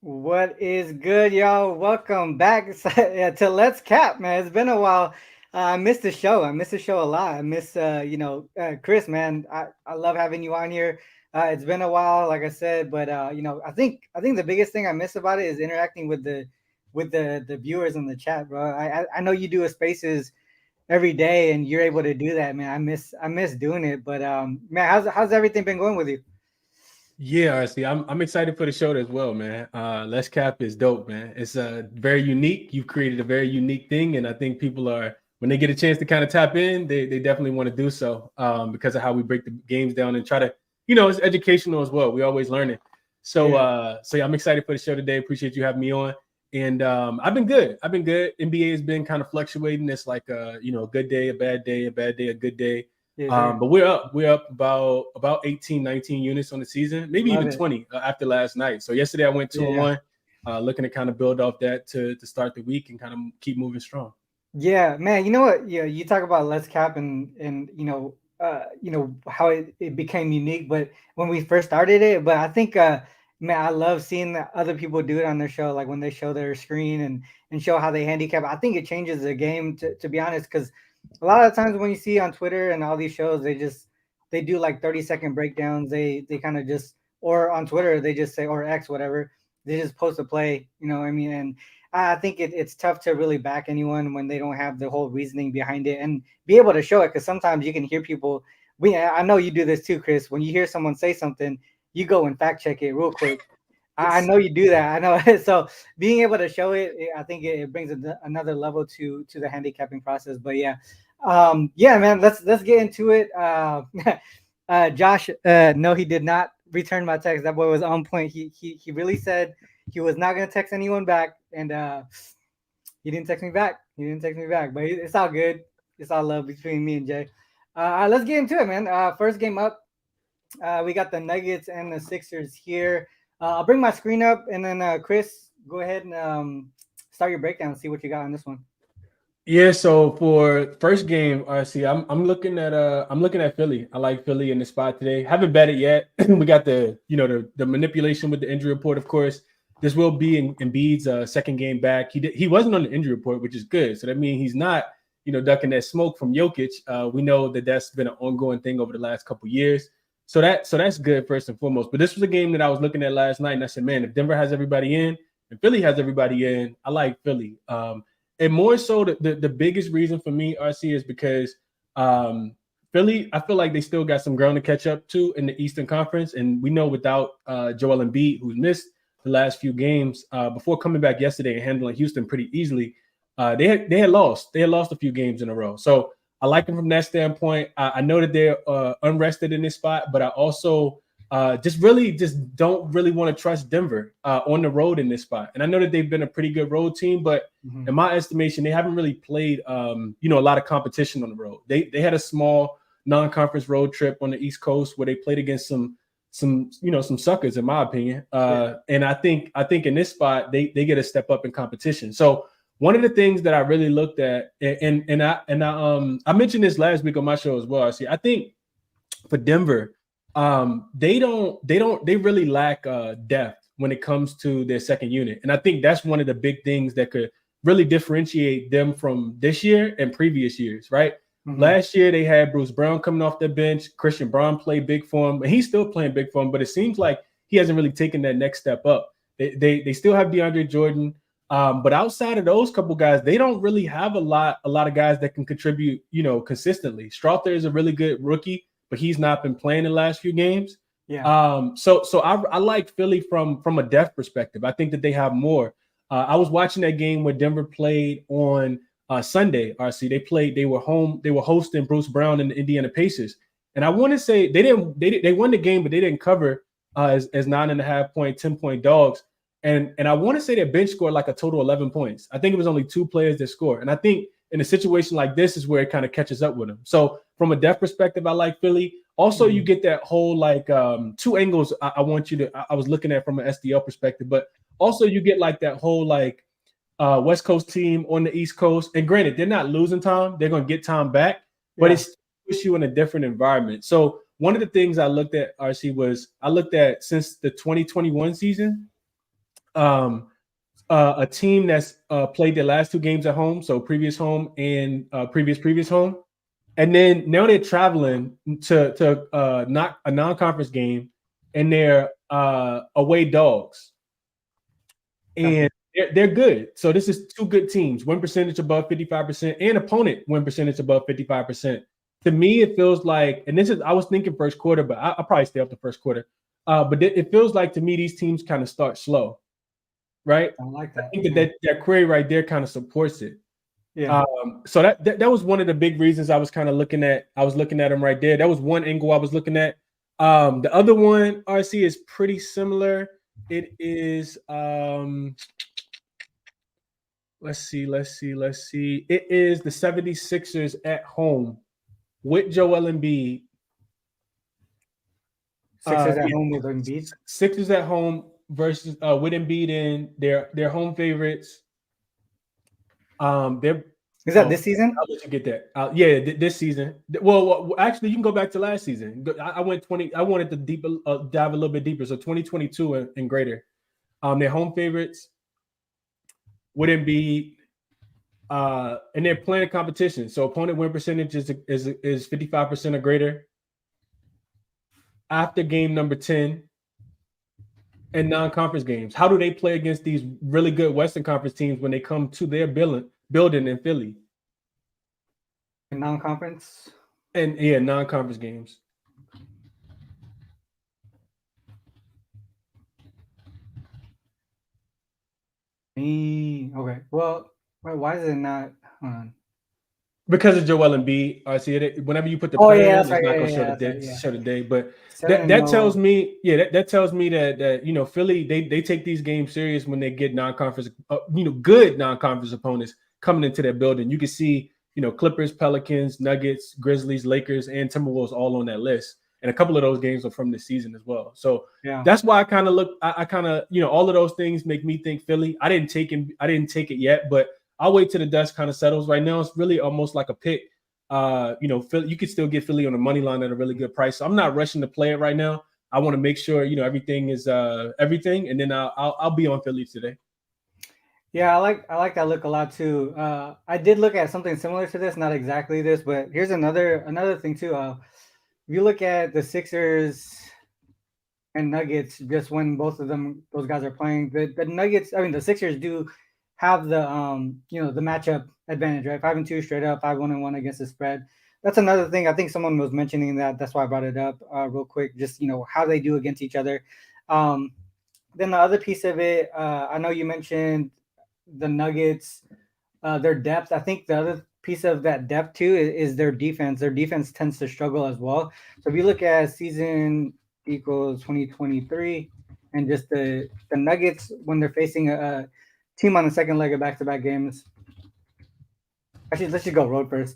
What is good, y'all? Welcome back to Let's Cap, man. It's been a while. I missed the show. I miss the show a lot. I miss, Chris, man. I love having you on here. It's been a while, like I said, but I think the biggest thing I miss about it is interacting with the viewers in the chat, bro. I know you do a spaces every day, and you're able to do that, man. I miss doing it, but man, how's everything been going with you? Yeah, RC, I'm excited for the show as well, man. Let's Cap is dope, man. It's very unique. You've created a very unique thing, and I think people are when they get a chance to kind of tap in, they definitely want to do so because of how we break the games down and try to, it's educational as well. We always learning. So Yeah. so yeah, I'm excited for the show today. Appreciate you having me on. And I've been good. I've been good. NBA has been kind of fluctuating. It's like a good day, a bad day, a bad day, a good day. Yes, sir. But we're up about 18, 19 units on the season, maybe Love even it. 20 after last night. So yesterday I went two and Yeah. one, looking to kind of build off that to start the week and kind of keep moving strong. Yeah, man. You know what? Yeah, you talk about Let's Cap and how it became unique, but when we first started it, but I think man, I love seeing the other people do it on their show, like when they show their screen and show how they handicap. I think it changes the game to be honest, because a lot of times when you see on Twitter and all these shows, they do like 30-second breakdowns. They kind of just or on Twitter they just say or X whatever they just post a play. You know what I mean? And I think it's tough to really back anyone when they don't have the whole reasoning behind it and be able to show it. Because sometimes you can hear people. I know you do this too, Chris. When you hear someone say something, you go and fact check it real quick. I It's know you do that. I know. So being able to show it, I think it brings another level to the handicapping process. But yeah, yeah, man. Let's get into it. Josh, no, he did not return my text. That boy was on point. He really said he was not gonna text anyone back, and he didn't text me back. He didn't text me back, but it's all good. It's all love between me and Jay. Let's get into it, man. First game up, we got the Nuggets and the Sixers here. I'll bring my screen up, and then Chris, go ahead and start your breakdown. See what you got on this one. Yeah, so for first game, RC, I'm looking at Philly. I like Philly in the spot today. Haven't bet it yet. We got the manipulation with the injury report, of course. This will be in Embiid's second game back. He wasn't on the injury report, which is good. So that means he's not ducking that smoke from Jokic. We know that that's been an ongoing thing over the last couple years. So that's good first and foremost. But this was a game that I was looking at last night, and I said, man, if Denver has everybody in and Philly has everybody in, I like Philly. And more so, the biggest reason for me, RC, is because Philly, I feel like they still got some ground to catch up to in the Eastern Conference. And we know without Joel Embiid, who's missed the last few games, before coming back yesterday and handling Houston pretty easily, they had lost. They had lost a few games in a row. So I like them from that standpoint. I know that they're unrested in this spot, but I also just don't really want to trust Denver on the road in this spot. And I know that they've been a pretty good road team, but Mm-hmm. in my estimation, they haven't really played a lot of competition on the road. They had a small non-conference road trip on the East Coast where they played against some suckers, in my opinion. Yeah. And I think in this spot they get a step up in competition. So one of the things that I really looked at, and I mentioned this last week on my show as well. I think for Denver, they really lack depth when it comes to their second unit, and I think that's one of the big things that could really differentiate them from this year and previous years. Right, Mm-hmm. last year they had Bruce Brown coming off the bench, Christian Braun played big for him, and he's still playing big for him, but it seems like he hasn't really taken that next step up. They still have DeAndre Jordan. But outside of those couple guys, they don't really have a lot of guys that can contribute, consistently. Strother is a really good rookie, but he's not been playing the last few games. Yeah. So I like Philly from a depth perspective. I think that they have more. I was watching that game where Denver played on Sunday. RC, they were home. They were hosting Bruce Brown and the Indiana Pacers, and I want to say they won the game, but they didn't cover as 9.5 point, 10 point dogs. And I want to say their bench scored like a total 11 points. I think it was only two players that scored. And I think in a situation like this is where it kind of catches up with them. So from a depth perspective, I like Philly. Also, you Mm-hmm. get that whole like two angles I want you to I was looking at from an SDL perspective, but also you get like that whole like West Coast team on the East Coast. And granted, they're not losing time. They're going to get time back, but Yeah. it's puts you in a different environment. So one of the things I looked at, RC, was I looked at since the 2021 season, Um, a team that's played their last two games at home, so previous home and previous home, and then now they're traveling to not a non-conference game, and they're away dogs, and they're good. So this is two good teams, win percentage above 55%, and opponent win percentage above 55%. To me, it feels like, and this is, I was thinking first quarter, but I'll probably stay up the first quarter. But it feels like to me these teams kind of start slow, right? I like I that. think that query right there kind of supports it. Yeah. So that was one of the big reasons I was kind of looking at. I was looking at them right there. That was one angle I was looking at. The other one, RC, is pretty similar. It is let's see. It is the 76ers at home with Joel Embiid. Sixers at home with Embiid. Sixers at home versus with Embiid in their home favorites. They're Is that this season? I'll let you get that. Yeah, this season. Well, actually, you can go back to last season. I went 20. I wanted to dive a little bit deeper. So 2022 and greater. Their home favorites with Embiid. And they're playing a competition. So opponent win percentage is 55% or greater after game number 10 and non-conference games. How do they play against these really good Western Conference teams when they come to their building in Philly? Non-conference? And yeah, non-conference games. Okay. Well, why is it not? Hold on. Because of Joel Embiid, I see it. Whenever you put the Oh player yeah, in, that's it's right. not Yeah, going to yeah, that's right. Yeah. show the day. But 7-0. that tells me, that tells me that Philly they take these games serious when they get non-conference, good non-conference opponents coming into their building. You can see Clippers, Pelicans, Nuggets, Grizzlies, Lakers, and Timberwolves all on that list, and a couple of those games are from this season as well. So that's why I kind of look. I kind of all of those things make me think Philly. I didn't take it yet, but I'll wait till the dust kind of settles. Right now, it's really almost like a pick. Philly, you could still get Philly on the money line at a really good price. So I'm not rushing to play it right now. I want to make sure everything is everything, and then I'll be on Philly today. Yeah, I like that look a lot too. I did look at something similar to this, not exactly this, but here's another thing too. If you look at the Sixers and Nuggets, just when both of those guys are playing, the Nuggets, I mean the Sixers do have the the matchup advantage, right? 5-2 straight up, 5-1-1 against the spread. That's another thing. I think someone was mentioning that. That's why I brought it up real quick. Just how they do against each other. Then the other piece of it, I know you mentioned the Nuggets, their depth. I think the other piece of that depth too is their defense. Their defense tends to struggle as well. So if you look at season equals 2023 and just the Nuggets when they're facing a team on the second leg of back-to-back games. Actually, let's just go road first.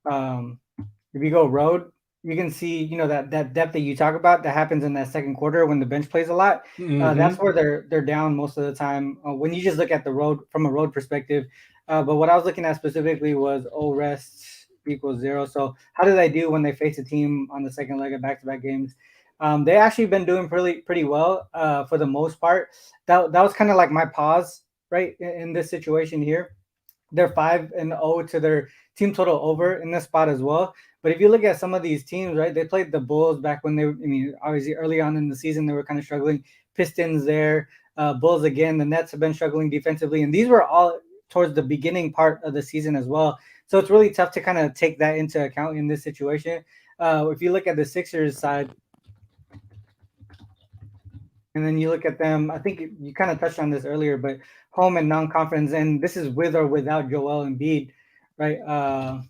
If you go road, you can see that depth that you talk about that happens in that second quarter when the bench plays a lot. That's where they're down most of the time when you just look at the road from a road perspective. But what I was looking at specifically was rest equals 0. So how do they do when they face a team on the second leg of back-to-back games? They actually been doing pretty well for the most part. That was kind of like my pause right in this situation here. They're 5-0 to their team total over in this spot as well. But if you look at some of these teams, right, they played the Bulls back when obviously early on in the season, they were kind of struggling. Pistons there, Bulls again. The Nets have been struggling defensively. And these were all towards the beginning part of the season as well. So it's really tough to kind of take that into account in this situation. If you look at the Sixers side, and then you look at them, I think you kind of touched on this earlier, but home and non-conference, and this is with or without Joel Embiid, right?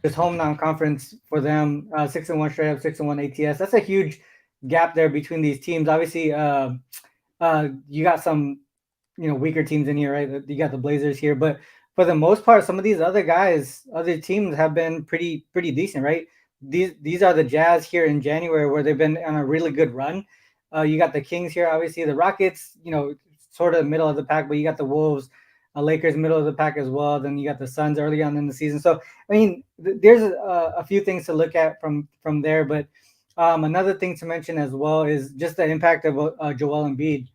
This home non-conference for them, 6-1 straight up, 6-1 ATS. That's a huge gap there between these teams. Obviously, you got some, weaker teams in here, right? You got the Blazers here, but for the most part, some of these other teams have been pretty decent, right? These are the Jazz here in January where they've been on a really good run. You got the Kings here, obviously the Rockets, sort of middle of the pack, but you got the Wolves, Lakers middle of the pack as well. Then you got the Suns early on in the season. So I mean, there's a few things to look at from there, but Another thing to mention as well is just the impact of Joel Embiid.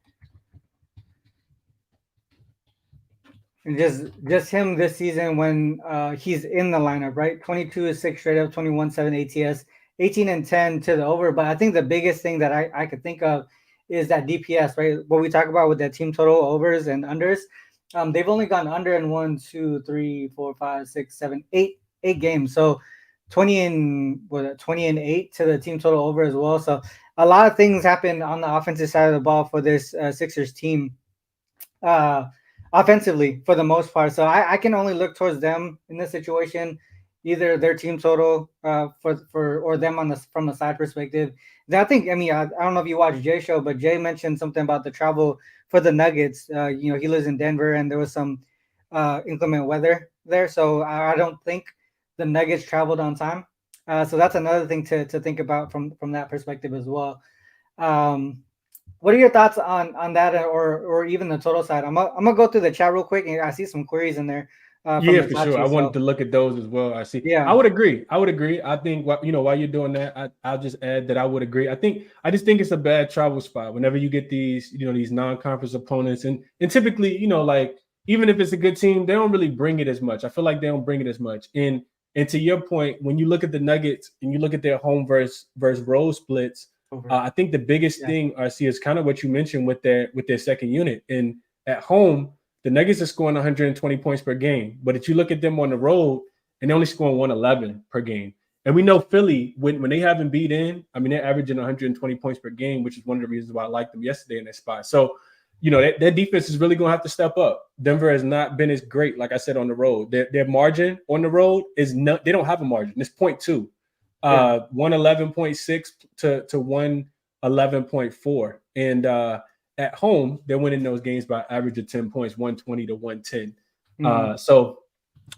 And just him this season when he's in the lineup, right? 22 is 6 straight up, 21 7 ATS, 18 and 10 to the over. But I think the biggest thing that I could think of is that DPS, right? What we talk about with that team total overs and unders. They've only gone under in 8 games. So 20 and 8 to the team total over as well. So a lot of things happen on the offensive side of the ball for this Sixers team. Uh, Offensively for the most part. So I can only look towards them in this situation, either their team total for or them on the from a side perspective. I think I don't know if you watch Jay show, but Jay mentioned something about the travel for the Nuggets. He lives in Denver and there was some inclement weather there, so I don't think the Nuggets traveled on time. So that's another thing to think about from that perspective as well. Um, what are your thoughts on that, or even the total side? I'm gonna go through the chat real quick, and I see some queries in there from Yeah, the for chat sure. I too. wanted So to look at those as well. I see. I yeah, would agree. I would agree. I think while you're doing that, I'll just add that I would agree. I just think it's a bad travel spot whenever you get these, these non-conference opponents, and typically, like even if it's a good team, they don't really bring it as much. I feel like they don't bring it as much. And to your point, when you look at the Nuggets and you look at their home versus road splits, over. I think the biggest Yeah. thing, RC, is kind of what you mentioned with their second unit. And at home, the Nuggets are scoring 120 points per game, but if you look at them on the road, and they're only scoring 111 per game. And we know Philly, when they haven't beat in, I mean, they're averaging 120 points per game, which is one of the reasons why I liked them yesterday in that spot. So, that defense is really going to have to step up. Denver has not been as great, like I said, on the road. Their margin on the road is not, they don't have a margin. It's 0.2, Yeah. 111.6 to 111.4. And at home, they're winning those games by average of 10 points, 120 to 110. Mm-hmm. So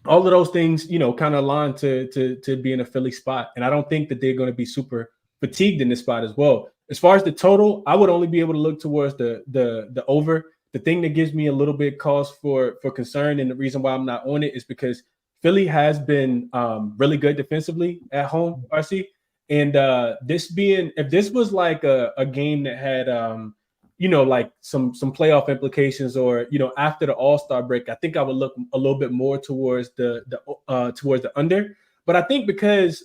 all of those things, kind of align to be in a Philly spot. And I don't think that they're going to be super fatigued in this spot as well. As far as the total, I would only be able to look towards the over. The thing that gives me a little bit cause for concern, and the reason why I'm not on it, is because Philly has been really good defensively at home, RC. And if this was like a game that had like some playoff implications, or after the All-Star break, I think I would look a little bit more towards the under. But I think because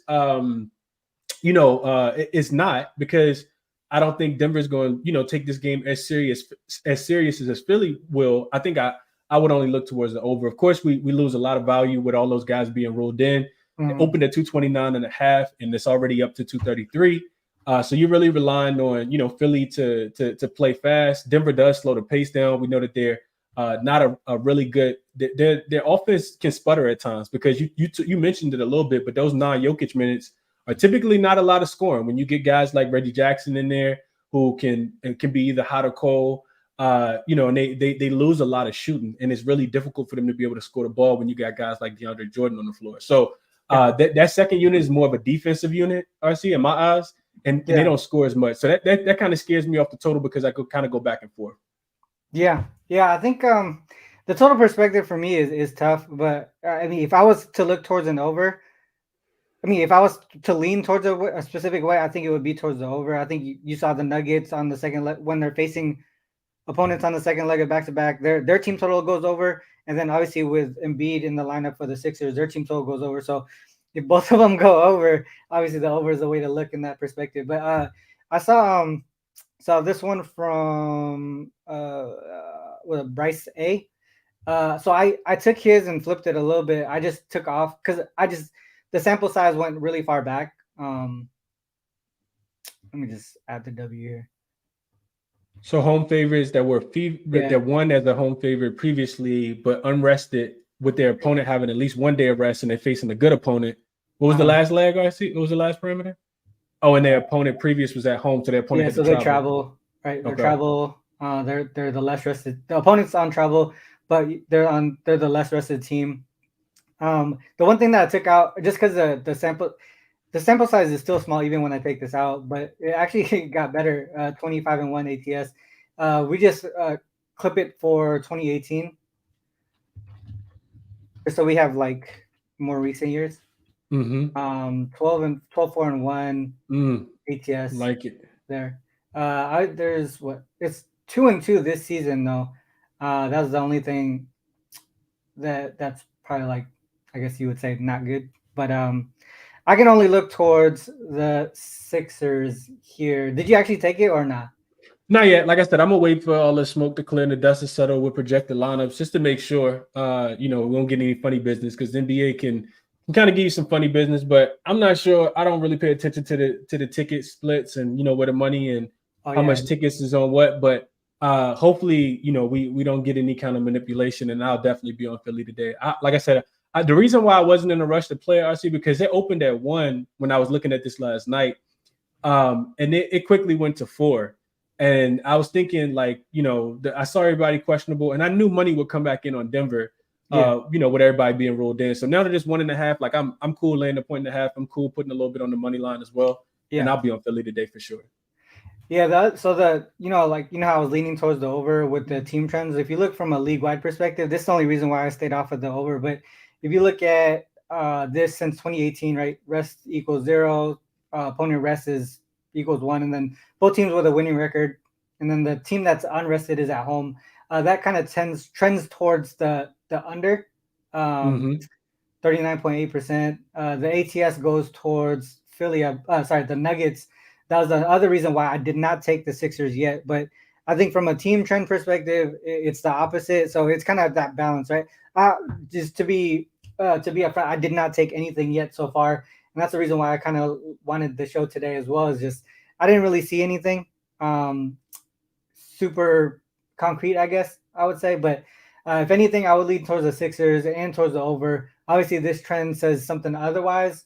it's not, because I don't think Denver's going to take this game as serious as Philly will. I think I would only look towards the over. Of course, we lose a lot of value with all those guys being ruled in. It Mm-hmm. opened at 229.5, and it's already up to 233. So you're really relying on Philly to play fast. Denver does slow the pace down. We know that they're not a really good. Their offense can sputter at times, because you mentioned it a little bit, but those non-Jokic minutes are typically not a lot of scoring. When you get guys like Reggie Jackson in there who can be either hot or cold, and they lose a lot of shooting, and it's really difficult for them to be able to score the ball when you got guys like DeAndre Jordan on the floor. So that second unit is more of a defensive unit, RC, in my eyes. And they don't score as much. So that kind of scares me off the total, because I could kind of go back and forth. Yeah. I think the total perspective for me is tough, but I mean, if I was to look towards an over, I mean, if I was to lean towards a specific way, I think it would be towards the over. I think you saw the Nuggets on the second when they're facing opponents on the second leg of back to back, their team total goes over, and then obviously with Embiid in the lineup for the Sixers, their team total goes over. So if both of them go over, obviously the over is the way to look in that perspective. But I saw this one from with Bryce A. So I took his and flipped it a little bit. I just took off because the sample size went really far back. Let me just add the W here. So home favorites that won as a home favorite previously, but unrested, with their opponent having at least 1 day of rest, and they're facing a good opponent. What was the last leg, RC? What was the last parameter? Oh, and their opponent previous was at home, so their opponent had So to they travel. travel, right? They Okay. travel. They're the less rested. The opponent's on travel, but they're the less rested team. The one thing that I took out, just because the sample size is still small even when I take this out, but it actually got better. 25 and 1 ATS. We just clip it for 2018, so we have like more recent years. Mm-hmm. 12 4 and 1. ATS Like it. there. There's what it's 2-2 this season though. That's the only thing that's probably like I guess you would say not good. But I can only look towards the Sixers here. Did you actually take it or not? Not yet. Like I said, I'm gonna wait for all the smoke to clear and the dust to settle with projected lineups, just to make sure, we won't get any funny business because the NBA can kind of give you some funny business. But I'm not sure. I don't really pay attention to the ticket splits and where the money and Oh how yeah, much tickets is on what. But hopefully, we don't get any kind of manipulation, and I'll definitely be on Philly today. Like I said, the reason why I wasn't in a rush to play RC because it opened at 1 when I was looking at this last night, and it quickly went to 4. And I was thinking, like, I saw everybody questionable, and I knew money would come back in on Denver, yeah, with everybody being rolled in. So now that it's 1.5, like I'm cool laying a point and a half. I'm cool putting a little bit on the money line as well. And yeah. I'll be on Philly today for sure. Yeah, that so the like how I was leaning towards the over with the team trends. If you look from a league wide perspective, this is the only reason why I stayed off of the over. But if you look at this since 2018, right, rest equals 0, opponent rest is equals 1, and then both teams with a winning record, and then the team that's unrested is at home. That kind of trends towards the under. Um, Mm-hmm. 39.8%. The ATS goes towards Philly. Sorry, the Nuggets. That was the other reason why I did not take the Sixers yet. But I think from a team trend perspective, it's the opposite. So it's kind of that balance, right? Uh, just to be upfront, I did not take anything yet so far, and that's the reason why I kind of wanted the show today as well. Is just I didn't really see anything super concrete, I guess I would say. But if anything, I would lean towards the Sixers and towards the over. Obviously, this trend says something otherwise,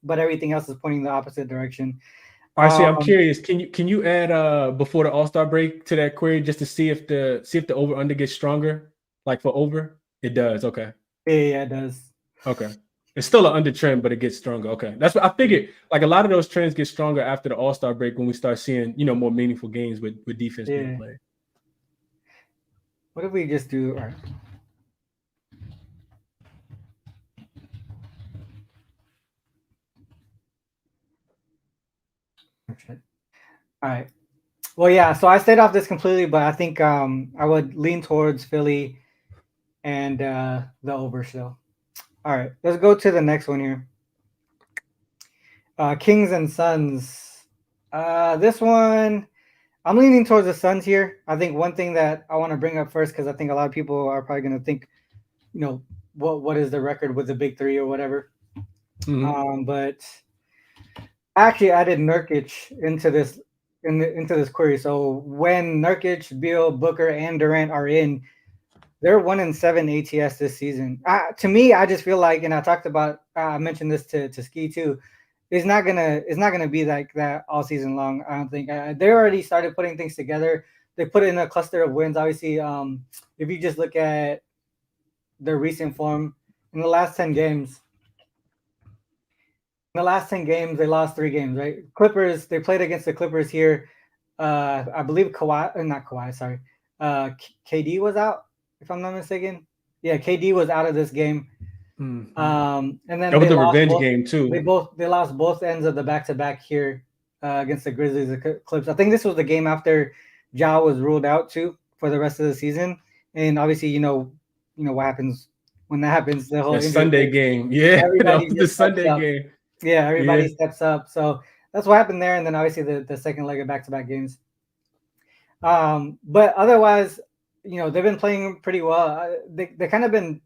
but everything else is pointing the opposite direction. RC, I'm Um, curious. Can you add before the All-Star break to that query just to see if the over under gets stronger? Like for over? It does. Okay. yeah, it does. Okay. It's still an under trend, but it gets stronger. Okay. That's what I Yeah. figured. Like a lot of those trends get stronger after the All-Star break when we start seeing, more meaningful games with defense being Yeah. played. What if we just do? All right. All right. Well, yeah. So I stayed off this completely, but I think I would lean towards Philly and the over still. All right. Let's go to the next one here. Kings and Suns. This one, I'm leaning towards the Suns here. I think one thing that I want to bring up first, because I think a lot of people are probably going to think, what is the record with the big three or whatever. Mm-hmm. But I actually added Nurkic into this query. So when Nurkic, Beal, Booker, and Durant are in, they're 1-7 ATS this season. To me, I just feel like, and I talked about, I mentioned this to Ski too. It's not gonna be like that all season long. I don't think they already started putting things together. They put in a cluster of wins. Obviously, if you just look at their recent form in the last 10 games, they lost 3 games. Right, Clippers. They played against the Clippers here. I believe Kawhi, not Kawhi. Sorry, KD was out, if I'm not mistaken. Yeah, KD was out of this game. Mm-hmm. And then That was they the lost revenge both. game too. They lost both ends of the back to back here against the Grizzlies, the Clips. I think this was the game after Ja was ruled out too for the rest of the season. And obviously, what happens when that happens. The whole That injury Sunday report. game. Yeah, that Everybody was the just steps Sunday up. game. Yeah, Yeah. everybody steps up. So that's what happened there. And then obviously the second leg of back to back games. But otherwise, they've been playing pretty well. They kind of been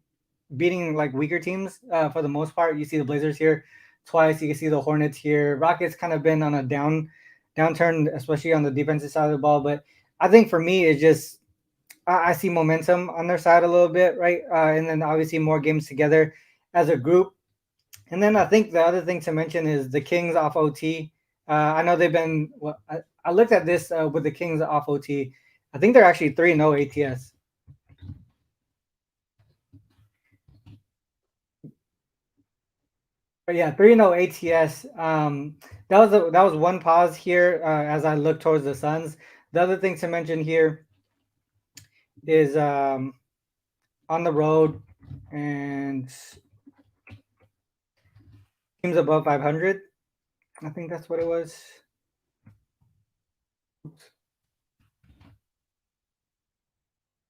beating like weaker teams for the most part. You see the Blazers here twice. You can see the Hornets here. Rockets kind of been on a downturn, especially on the defensive side of the ball. But I think for me, it's just I see momentum on their side a little bit, right? And then obviously more games together as a group. And then I think the other thing to mention is the Kings off OT. I know they've been. Well, I looked at this with the Kings off OT. I think they're actually 3-0 ATS. But yeah, 3-0 ATS. That was one pause here as I look towards the Suns. The other thing to mention here is on the road and teams above 500. I think that's what it was.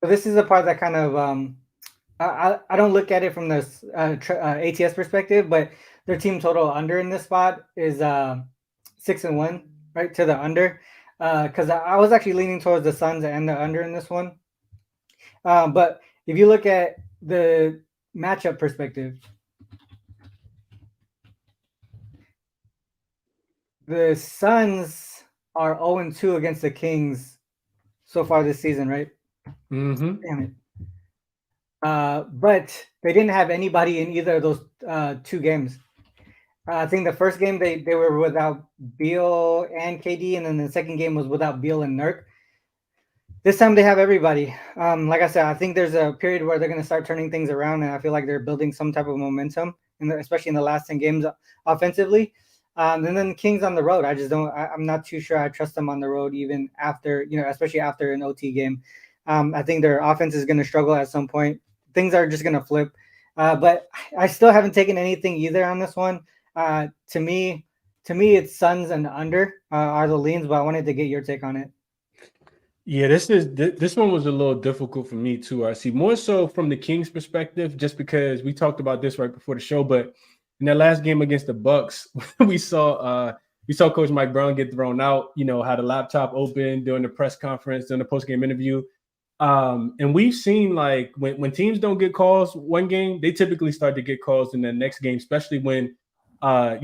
So this is the part that kind of I don't look at it from this ATS perspective, but their team total under in this spot is 6-1, right to the under. Because I was actually leaning towards the Suns and the under in this one. But if you look at the matchup perspective, the Suns are 0-2 against the Kings so far this season, right? Mm-hmm. Damn it. But they didn't have anybody in either of those two games. I think the first game they were without Beal and KD, and then the second game was without Beal and Nurk. This time they have everybody. Like I said, I think there's a period where they're going to start turning things around, and I feel like they're building some type of momentum, especially in the last 10 games offensively. And then Kings on the road, I just don't. I'm not too sure I trust them on the road, even after especially after an OT game. I think their offense is going to struggle at some point. Things are just going to flip. But I still haven't taken anything either on this one. To me, it's Suns and under are the leans, but I wanted to get your take on it. Yeah, this one was a little difficult for me too. I see more so from the Kings' perspective, just because we talked about this right before the show. But in that last game against the Bucks, we saw Coach Mike Brown get thrown out. Had a laptop open during the press conference, during the post-game interview. And we've seen like when teams don't get calls one game, they typically start to get calls in the next game, especially when their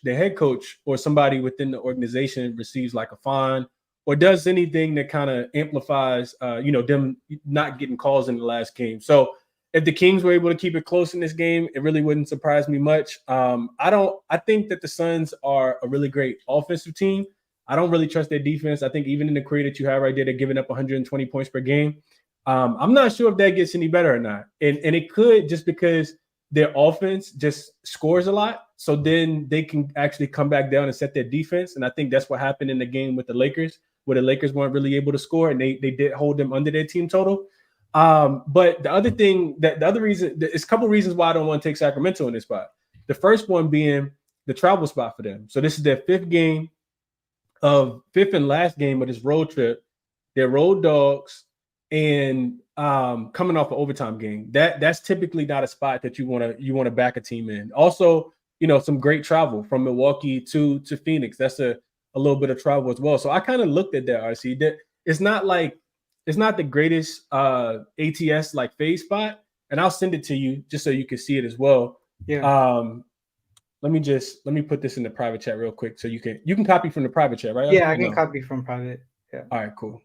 head coach, or somebody within the organization receives like a fine or does anything that kind of amplifies them not getting calls in the last game. So if the Kings were able to keep it close in this game, it really wouldn't surprise me much. I think that the Suns are a really great offensive team. I don't really trust their defense. I think even in the career that you have right there, they're giving up 120 points per game. I'm not sure if that gets any better or not. And it could, just because their offense just scores a lot. So then they can actually come back down and set their defense. And I think that's what happened in the game with the Lakers, where the Lakers weren't really able to score, and they did hold them under their team total. But the other reason, there's a couple reasons why I don't want to take Sacramento in this spot. The first one being the travel spot for them. So this is their fifth and last game of this road trip. They're road dogs, and coming off an overtime game. That's typically not a spot that you want to back a team in. Also, some great travel from Milwaukee to Phoenix. That's a little bit of travel as well. So I kind of looked at that, RC. That it's not the greatest ATS like phase spot, and I'll send it to you just so you can see it as well. Yeah. Let me put this in the private chat real quick so you can copy from the private chat, right? Yeah, I can copy from private. Yeah. All right, cool.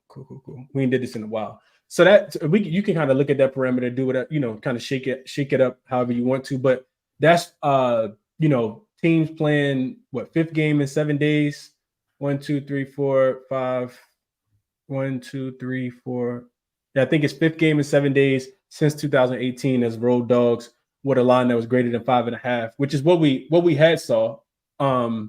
We ain't did this in a while. So that you can kind of look at that parameter, do it, kind of shake it up however you want to. But that's teams playing fifth game in 7 days. 1, 2, 3, 4, 5. 1, 2, 3, 4. Yeah, I think it's fifth game in 7 days since 2018 as road dogs with a line that was greater than 5.5, which is what we had saw. Or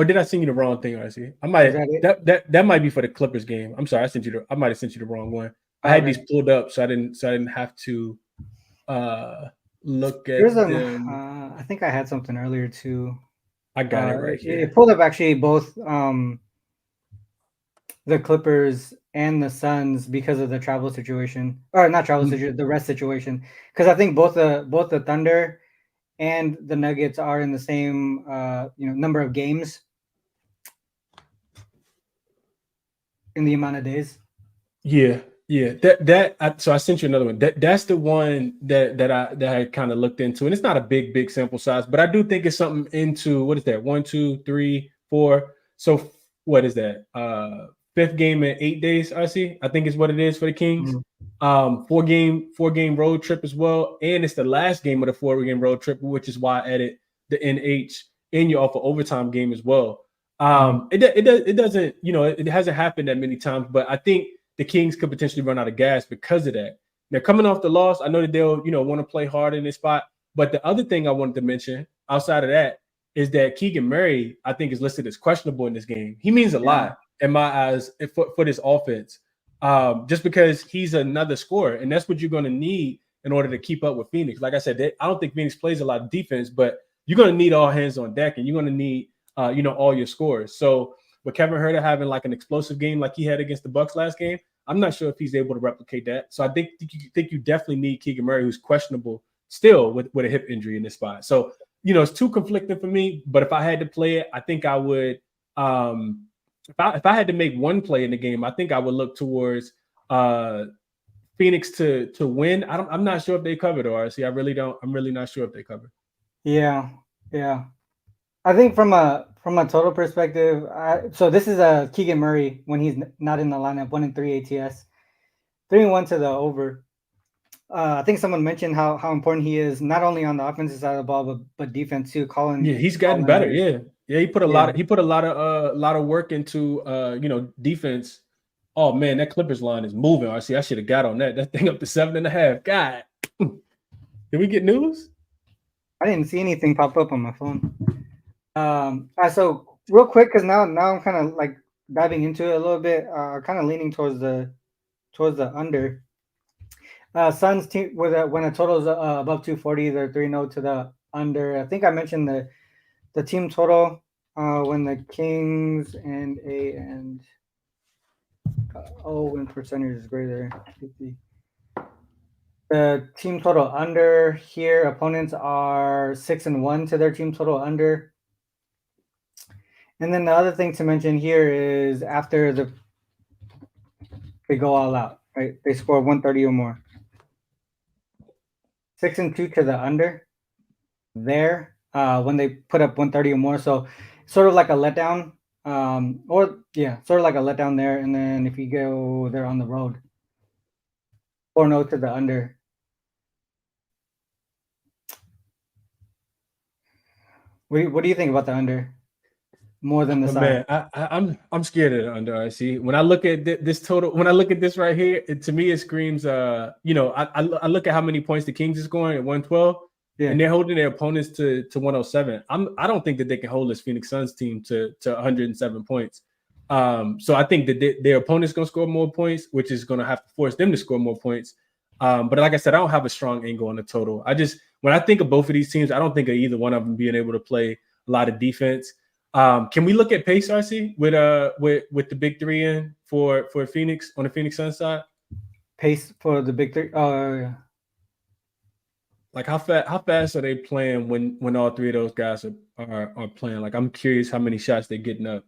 did I send you the wrong thing? I see. I might that might be for the Clippers game. I'm sorry, I might have sent you the wrong one. I had these pulled up, so I didn't have to look at them. I think I had something earlier too. I got it right here. It pulled up actually both the Clippers and the Suns because of the travel situation, or not travel situation, the rest situation. Because I think both the Thunder and the Nuggets are in the same number of games in the amount of days. Yeah. So I sent you another one. That's the one that I kind of looked into, and it's not a big sample size, but I do think it's something into what is that? 1, 2, 3, 4. So what is that? Fifth game in 8 days. I think is what it is for the Kings. Four game road trip as well, and it's the last game of the 4-game road trip, which is why I added the NH in your off overtime game as well. It doesn't it hasn't happened that many times, but I think the Kings could potentially run out of gas because of that. Now, coming off the loss, I know that they'll want to play hard in this spot. But the other thing I wanted to mention outside of that is that Keegan Murray, I think, is listed as questionable in this game. He means a lot in my eyes for this offense, just because he's another scorer, and that's what you're going to need in order to keep up with Phoenix. Like I said, I don't think Phoenix plays a lot of defense, but you're going to need all hands on deck, and you're going to need all your scores. So with Kevin Huerter having like an explosive game like he had against the Bucks last game, I'm not sure if he's able to replicate that. So I think you definitely need Keegan Murray, who's questionable still with a hip injury in this spot. So, it's too conflicting for me. But if I had to play it, I think I would. If I had to make one play in the game, I think I would look towards Phoenix to win. I'm not sure if they covered, RC. I really don't. I'm really not sure if they covered. Yeah. I think from a total perspective, so this is a Keegan Murray when he's not in the lineup, 1-3 ATS, 3-1 to the over. I think someone mentioned how important he is, not only on the offensive side of the ball, but defense too. Yeah, he's gotten better. Yeah, he put a lot of work into defense. Oh man, that Clippers line is moving. RC, I should have got on that. That thing up to 7.5. God, did we get news? I didn't see anything pop up on my phone. So real quick, because now I'm kind of like diving into it a little bit. Kind of leaning towards the under. Suns team when a total is above 240, they're 3-0 to the under. I think I mentioned the team total when the Kings and win percentage is greater 50. The team total under here, opponents are 6-1 to their team total under. And then the other thing to mention here is after they go all out, right? They score 130 or more. 6-2 to the under there when they put up 130 or more. So sort of like a letdown, sort of like a letdown there. And then if you go there on the road, 4-0 to the under. What do you think about the under? More than the side. Man, I'm scared of the under. I see. When I look at this total, when I look at this right here, to me it screams. I look at how many points the Kings is scoring at 112, and they're holding their opponents to 107. I don't think that they can hold this Phoenix Suns team to 107 points. So I think that their opponent's going to score more points, which is going to have to force them to score more points. But like I said, I don't have a strong angle on the total. When I think of both of these teams, I don't think of either one of them being able to play a lot of defense. Can we look at pace, RC, with the big three in for Phoenix on the Phoenix Suns side? Pace for the big three. Yeah. Like how fast are they playing when all three of those guys are playing? Like I'm curious how many shots they're getting up.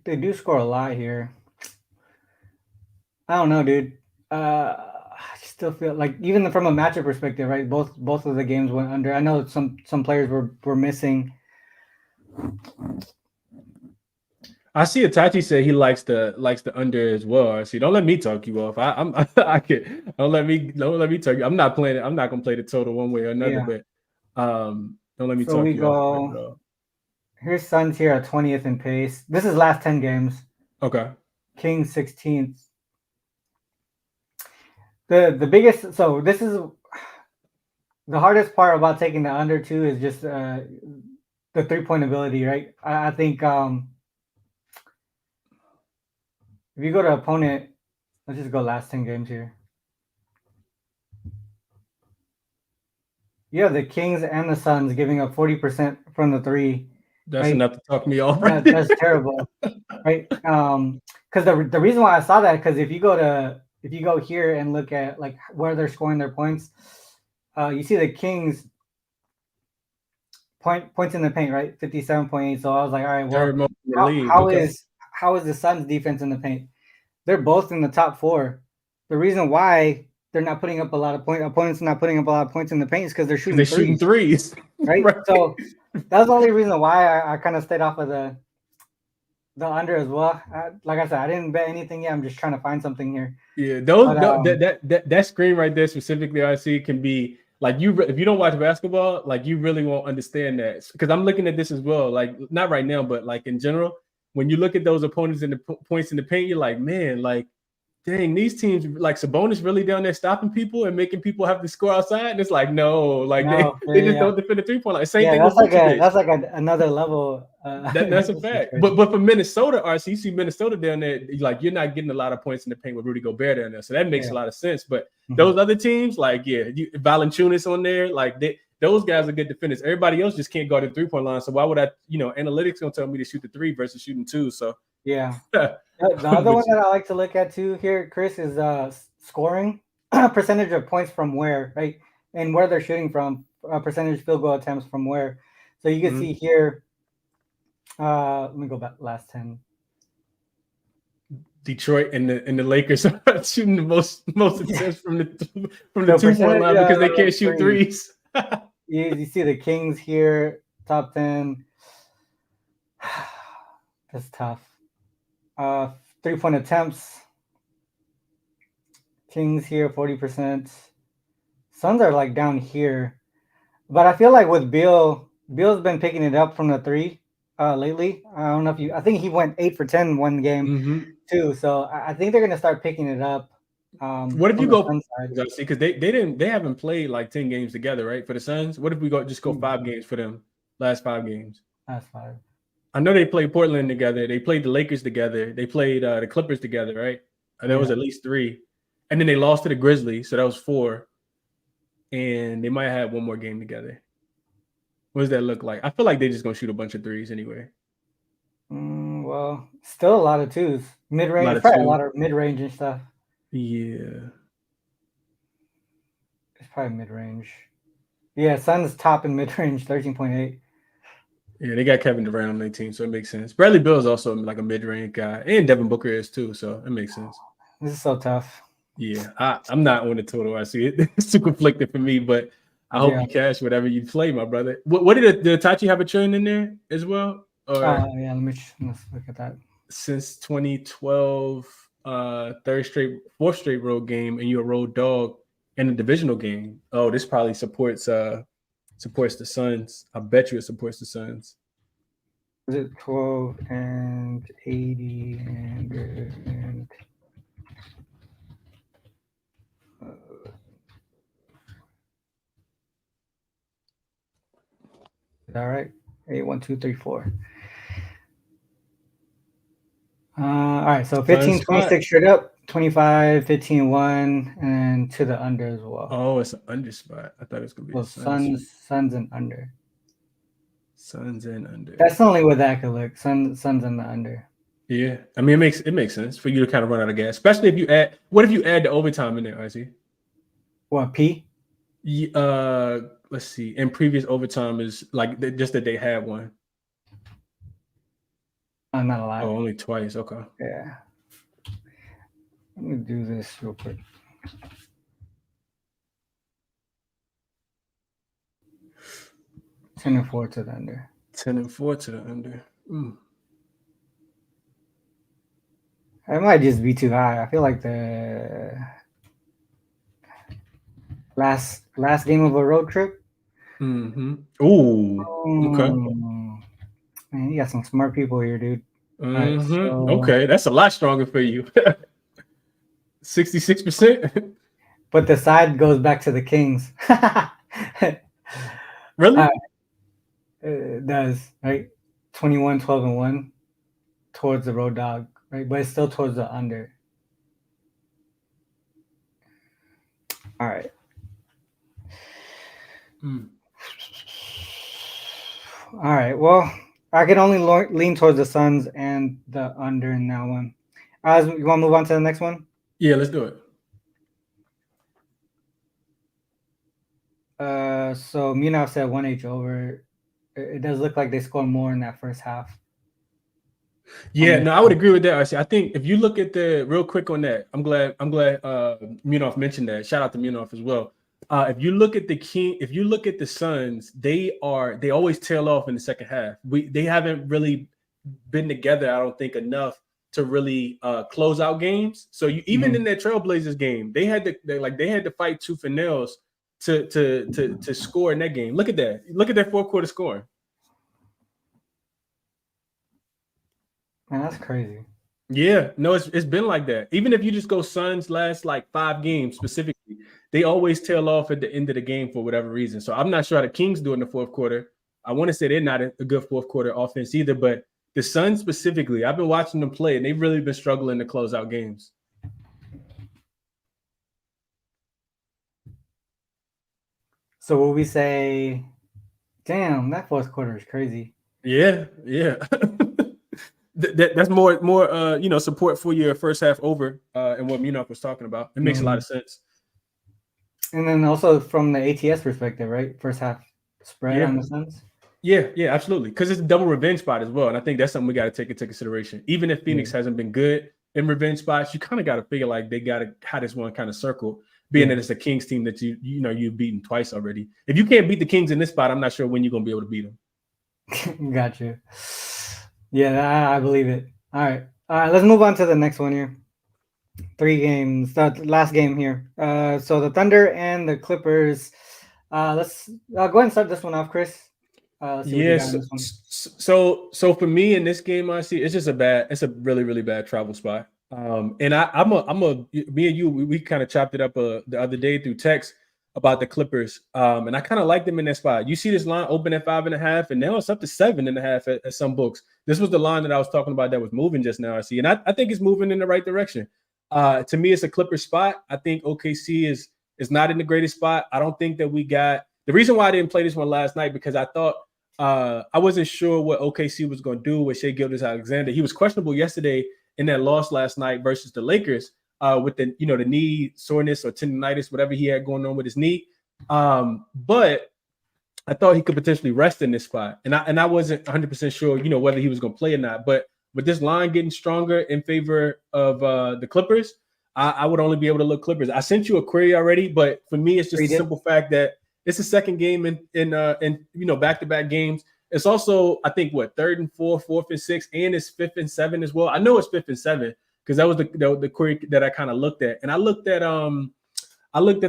They do score a lot here. I don't know, dude. I still feel like even from a matchup perspective, right? Both of the games went under. I know some players were missing. I see Itachi say he likes the under as well. See, don't let me talk you off. I can don't let me talk you. I'm not playing it. I'm not gonna play the total one way or another. But don't let me talk you off. Here's Suns here at 20th in pace. This is last 10 games. Okay. Kings 16th. The biggest. So this is the hardest part about taking the under too is just the 3-point ability, right? I think if you go to opponent, let's just go last 10 games here. You have the Kings and the Suns giving up 40% from the three. That's enough to talk me off. Right? That's terrible, right? Because the reason why I saw that, because if you go here and look at like where they're scoring their points, you see the Kings points in the paint, right? 57.8. So I was like, all right, well, how is the Suns defense in the paint? They're both in the top 4. The reason why they're not putting up a lot of points, opponents not putting up a lot of points in the paint is because they're shooting threes. Right? So that's the only reason why I kind of stayed off of the under as well. Like I said, I didn't bet anything yet. I'm just trying to find something here. Yeah, that screen right there specifically, I see can be like if you don't watch basketball, like you really won't understand that. Because I'm looking at this as well, like not right now, but like in general, when you look at those opponents in the points in the paint, you're like, man, like dang, these teams like Sabonis really down there stopping people and making people have to score outside. And it's like, no, like No, they just yeah, don't defend the 3-point line. Same yeah. thing with Vucevic. That's like another level. That's a fact. But Situation. for Minnesota, RC, you see Minnesota down there, like you're not getting a lot of points in the paint with Rudy Gobert down there. So that makes Yeah. a lot of sense. But Mhm. those other teams, like, yeah, Valanciunas on there, like those guys are good defenders. Everybody else just can't guard the 3-point line. So why would I, analytics gonna tell me to shoot the 3 versus shooting 2? So Yeah. The other one that I like to look at too here, Chris, is scoring percentage of points from where, right? And where they're shooting from, percentage field goal attempts from where. So you can see here, let me go back last 10. Detroit and the Lakers are shooting the most attempts from the 2-point line because they can't shoot threes. You see the Kings here, top 10. That's tough. 3-point attempts. Kings here, 40%. Suns are like down here. But I feel like with Bill's been picking it up from the 3 lately. I don't know if I think he went 8 for 10 one game too. So I think they're gonna start picking it up. What if you go? Because they haven't played like 10 games together, right? For the Suns, what if we go 5 games for them? Last 5 games. Last 5. I know they played Portland together. They played the Lakers together. They played the Clippers together, right? And there was at least 3, and then they lost to the Grizzlies, so that was 4. And they might have one more game together. What does that look like? I feel like they're just gonna shoot a bunch of 3s anyway. Well, still a lot of 2s. Mid-range, probably a lot of mid-range and stuff. Yeah. It's probably mid-range. Yeah, Suns top in mid-range, 13.8. Yeah, they got Kevin Durant on their team, so it makes sense. Bradley Beal is also like a mid-range guy, and Devin Booker is too, so it makes sense. This is so tough. Yeah, I'm not on the total. I see it. It's too conflicted for me, but I hope you cash whatever you play, my brother. What did Itachi have a churn in there as well? Or yeah, let's look at that. Since 2012, fourth straight road game, and you're a road dog in a divisional game. Oh, this probably supports the Suns. I bet you it supports the Suns. Is it 12 and 80 and all right. 8, 1, 2, 3, 4. All right, so 15, 26 straight up, 25, 15, 1, and to the under as well. Oh, it's an under spot. I thought it was gonna be Suns and under. Suns and under. That's the only way that could look. Suns and the under. Yeah, I mean it makes sense for you to kind of run out of gas, especially if you add. What if you add the overtime in there, IC? What P? Let's see. In previous overtime is like just that they had one. Not a lot. Oh, only twice. Okay. Yeah. Let me do this real quick. $10 and $4 to the under. 10 and 4 to the under. It might just be too high. I feel like the last game of a road trip. Ooh. Okay. Man, you got some smart people here, dude. Right, okay, that's a lot stronger for you. 66%. But the side goes back to the Kings. Really? It does, right? 21, 12, and 1 towards the road dog, right? But it's still towards the under. All right. All right. Well, I can only lean towards the Suns and the under in that one. You want to move on to the next one? Yeah, let's do it. So Munaf said 1H over. It does look like they scored more in that first half. Yeah, no, I would agree with that. I think if you look at the real quick on that, I'm glad Munaf mentioned that. Shout out to Munaf as well. If you look at the Suns, they always tail off in the second half. They haven't really been together, I don't think, enough to really close out games. So even in that Trailblazers game, they had to fight tooth and nails to score in that game. Look at that. Look at that fourth quarter scoring. Man, that's crazy. Yeah, no, it's been like that. Even if you just go Suns last like 5 games specifically, they always tail off at the end of the game for whatever reason. So I'm not sure how the Kings do in the fourth quarter. I want to say they're not a good fourth quarter offense either, but the Suns specifically, I've been watching them play and they've really been struggling to close out games. So will we say, damn, that fourth quarter is crazy. Yeah, yeah. That's more support for your first half over and what Munaf was talking about. It makes a lot of sense. And then also from the ATS perspective, right? First half spread Yeah. on the Suns. Yeah, absolutely. Because it's a double revenge spot as well. And I think that's something we got to take into consideration. Even if Phoenix hasn't been good in revenge spots, you kind of got to figure like they got to how this one kind of circle, being that it's a Kings team that you've beaten twice already. If you can't beat the Kings in this spot, I'm not sure when you're going to be able to beat them. Gotcha. Yeah, I believe it. All right. Let's move on to the next one here. 3 games. The last game here. So the Thunder and the Clippers. Let's go ahead and start this one off, Chris. Let's see what you got on this one. So for me in this game, honestly, it's a really, really bad travel spot. And me and you, we kind of chopped it up the other day through text about the Clippers. And I kind of like them in that spot. You see this line open at 5.5, and now it's up to 7.5 at some books. This was the line that I was talking about that was moving just now, I see. And I think it's moving in the right direction. To me, it's a Clippers spot. I think OKC is not in the greatest spot. I don't think that we got the reason why I didn't play this one last night because I thought I wasn't sure what OKC was going to do with Shai Gilgeous-Alexander. He was questionable yesterday in that loss last night versus the Lakers with the knee soreness or tendonitis, whatever he had going on with his knee. But I thought he could potentially rest in this spot, and I wasn't 100% sure, whether he was going to play or not. But with this line getting stronger in favor of the Clippers, I would only be able to look Clippers. I sent you a query already, but for me, it's just a simple fact that it's the second game in back-to-back games. It's also, I think, third and fourth and sixth, and it's 5th and 7 as well. I know it's 5th and 7 because that was the query that I kind of looked at, and I looked at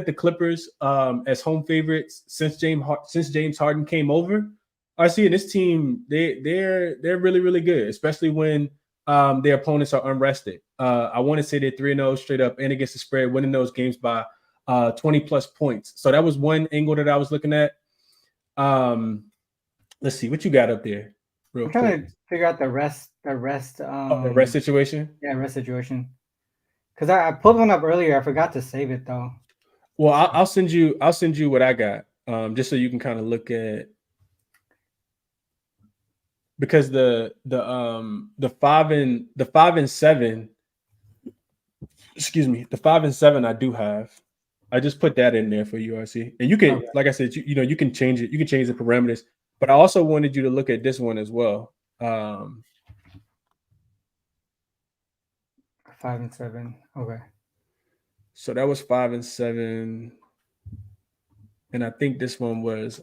the Clippers as home favorites since James Harden came over. I see in this team they're really, really good, especially when their opponents are unrested. I want to say they're 3-0 straight up and against the spread, winning those games by 20 plus points. So that was one angle that I was looking at. Let's see what you got up there. I'm trying to figure out the rest situation. Yeah, rest situation. Because I pulled one up earlier. I forgot to save it though. Well, I'll send you what I got, just so you can kind of look at, because the 5 and 7, excuse me, the 5 and 7 I do have. I just put that in there for you, RC, and you can, like I said, you can change it. You can change the parameters, but I also wanted you to look at this one as well. 5 and 7. Okay. So that was 5 and 7, and I think this one was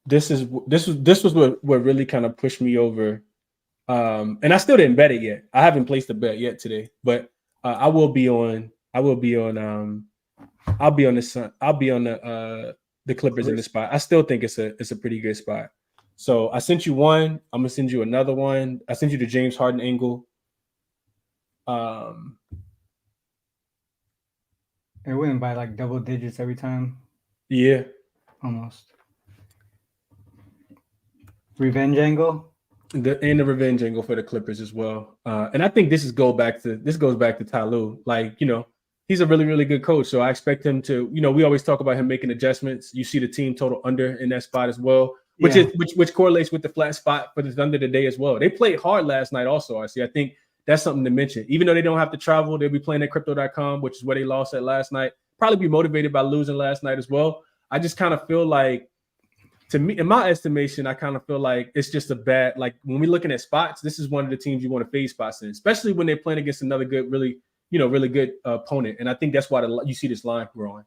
this was what really kind of pushed me over. And I still didn't bet it yet. I haven't placed a bet yet today, but I'll be on the Clippers in this spot. I still think it's a pretty good spot. So I sent you one. I'm gonna send you another one. I sent you the James Harden angle. It went by like double digits every time. Yeah, almost. Revenge angle. The revenge angle for the Clippers as well. And I think this goes back to Ty Lue. Like, he's a really, really good coach. So I expect him to, we always talk about him making adjustments. You see the team total under in that spot as well, which correlates with the flat spot for the Thunder today as well. They played hard last night also, I think that's something to mention. Even though they don't have to travel, they'll be playing at crypto.com, which is where they lost at last night. Probably be motivated by losing last night as well. I just kind of feel like, to me, in my estimation, I kind of feel like it's just a bad, like when we're looking at spots, this is one of the teams you want to fade spots in, especially when they're playing against another good, really, really good opponent. And I think that's why you see this line growing.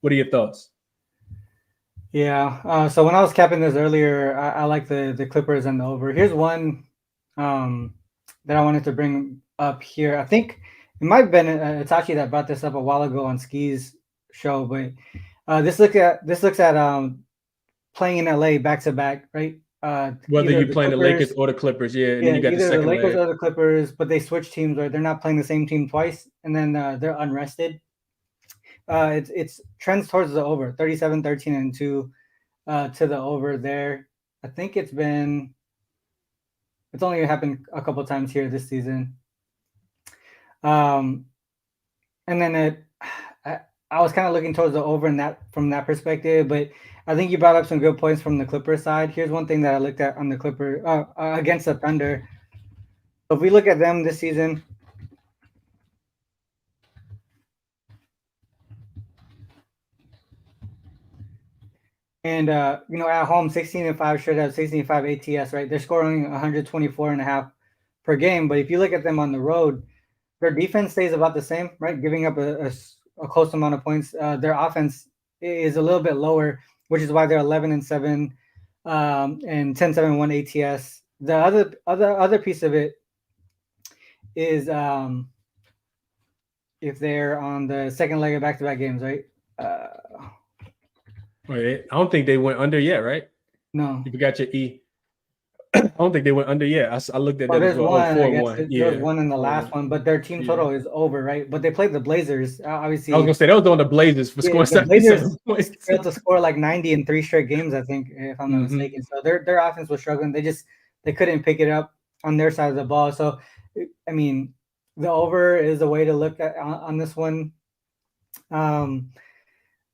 What are your thoughts? Yeah. So when I was capping this earlier, I like the Clippers and the over. Here's one that I wanted to bring up here. I think it might have been Itachi that brought this up a while ago on Ski's show, but this looks at playing in LA back to back, right? Whether either you're the playing the Lakers Clippers, or the Clippers, yeah, and then yeah, you got the either the second Lakers leg. or the Clippers, but they switch teams, right? They're not playing the same team twice, and then they're unrested. It's trends towards the over 37, 13, and 2 to the over there. I think it's only happened a couple times here this season. Um, and then I, I was kind of looking towards the over in that from that perspective, but I think you brought up some good points from the Clipper side. Here's one thing that I looked at on the Clipper against the Thunder. So if we look at them this season, and at home 16-5 should have 16-5 ATS, right? They're scoring 124 and a half per game, but if you look at them on the road, their defense stays about the same, right? Giving up a close amount of points. Their offense is a little bit lower, which is why they're 11-7 and 10-7-1 ATS. The other piece of it is if they're on the second leg of back-to-back games, right? Wait, I don't think they went under yet, right? No. You forgot your E. I don't think they went under yet. I looked at Oh, that as there's well. Oh, one. I guess 4-1. there was Yeah. one in the last 4-1. one, but their team Yeah. total is over, right? But they played the Blazers. I was Obviously, gonna say that was on the Blazers for scoring the Blazers 77 points. failed to score like 90 in 3 straight games, I think, if I'm not mistaken. So their offense was struggling. They couldn't pick it up on their side of the ball. So I mean, the over is a way to look at on this one.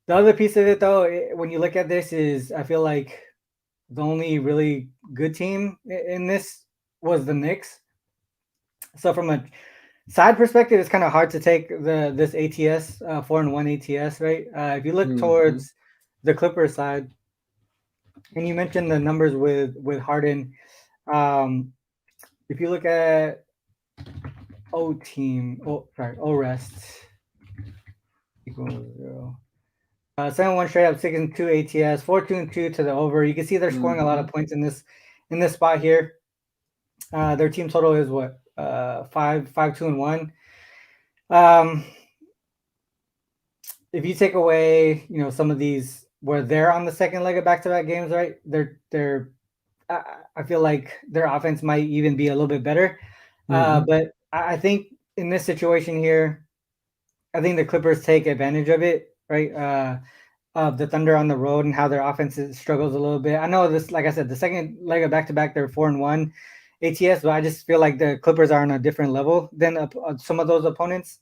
The other piece of it, though, when you look at this, is I feel like the only really good team in this was the Knicks. So from a side perspective, it's kind of hard to take this ATS 4-1 ATS, right? If you look towards the Clippers side, and you mentioned the numbers with Harden, if you look at O rest equals 0. 7-1 straight up, 6-2 ATS, 4-2 to the over. You can see they're scoring a lot of points in this spot here. Their team total is what 5-2-1. If you take away, some of these where they're on the second leg of back-to-back games, right? I feel like their offense might even be a little bit better. But I think in this situation here, I think the Clippers take advantage of it, right? Of the Thunder on the road and how their offense struggles a little bit. I know this, like I said, the second leg of back-to-back, they're 4-1 ATS, but I just feel like the Clippers are on a different level than some of those opponents.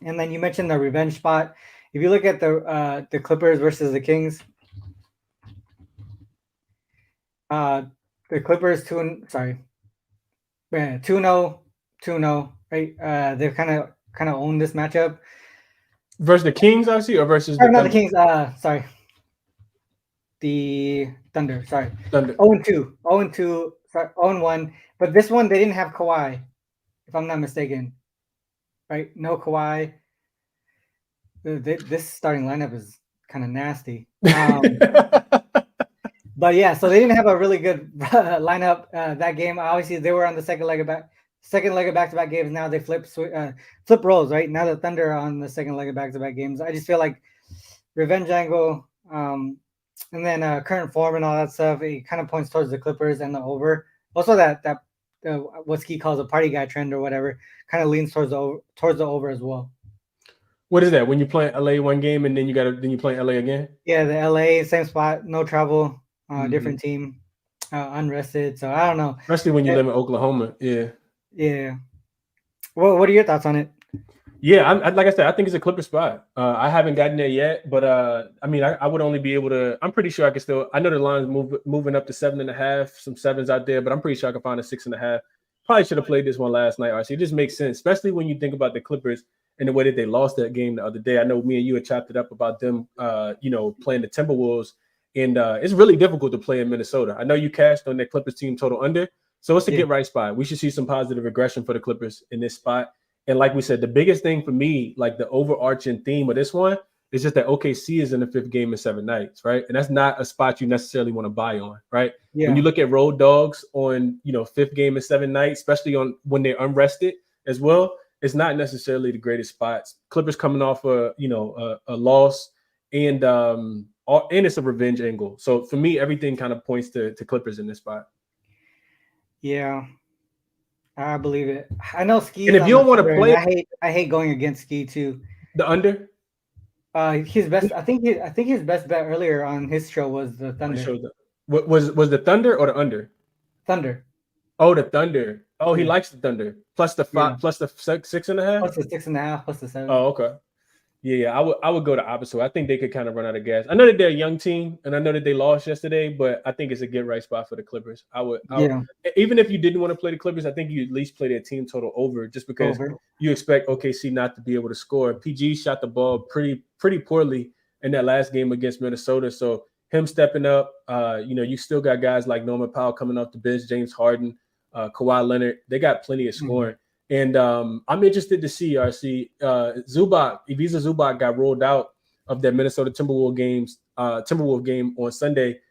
And then you mentioned the revenge spot. If you look at the Clippers versus the Kings, the Clippers 2-0, 2-0, right? They've kind of owned this matchup. Versus the Kings, obviously, or versus the not Thunder? The Kings. Sorry, the Thunder. Sorry, Thunder. 0-2, 0-2, sorry, 0-1. But this one they didn't have Kawhi, if I'm not mistaken. Right? No Kawhi. This starting lineup is kind of nasty. But yeah, so they didn't have a really good lineup that game. Obviously, they were on the second leg of back-to-back games. Now they flip roles, right? Now the Thunder are on the second leg of back-to-back games. I just feel like revenge angle, and then current form and all that stuff. It kind of points towards the Clippers and the over. Also, that what Ski calls a party guy trend or whatever kind of leans towards the over as well. What is that? When you play LA one game and then you play LA again? Yeah, the LA same spot, no travel, different team, unrested. So I don't know. Especially when you live in Oklahoma. Yeah. Yeah. Well, what are your thoughts on it? Yeah, like I said, I think it's a Clipper spot. I haven't gotten there yet, but I mean, I would only be able to. I'm pretty sure I can still. I know the line's moving up to 7.5, some 7s out there, but I'm pretty sure I can find a 6.5. Probably should have played this one last night, RC. It just makes sense, especially when you think about the Clippers and the way that they lost that game the other day. I know me and you had chopped it up about them, playing the Timberwolves, and it's really difficult to play in Minnesota. I know you cashed on that Clippers team total under, so it's a get right spot. We should see some positive regression for the Clippers in this spot. And like we said, the biggest thing for me, like the overarching theme of this one, is just that OKC is in the 5th game in 7 nights, right? And that's not a spot you necessarily want to buy on, right? Yeah. When you look at road dogs on, 5th game in 7 nights, especially on when they're unrested as well, it's not necessarily the greatest spots. Clippers coming off a loss, and and it's a revenge angle. So for me, everything kind of points to Clippers in this spot. Yeah, I believe it. I know And Ski's if on you the don't want to Thunder, and play I hate going against Ski too. the under, His best, I think his best bet earlier on his show was the I Thunder. showed the what was the Thunder or the under? Thunder. Oh, the Thunder. Oh, he Yeah, likes the Thunder plus the yeah. five plus the 6.5. Plus the 6.5, plus the 7. Oh, okay. Yeah. I would go the opposite. I think they could kind of run out of gas. I know that they're a young team, and I know that they lost yesterday, but I think it's a get right spot for the Clippers. Yeah, Even if you didn't want to play the Clippers, I think you at least play their team total over, just because over. you expect OKC not to be able to score. PG shot the ball pretty poorly in that last game against Minnesota, so him stepping up, you still got guys like Norman Powell coming off the bench, James Harden, Kawhi Leonard. They got plenty of scoring. And I'm interested to see RC Ivica Zubac got rolled out of that Minnesota Timberwolves game on Sunday,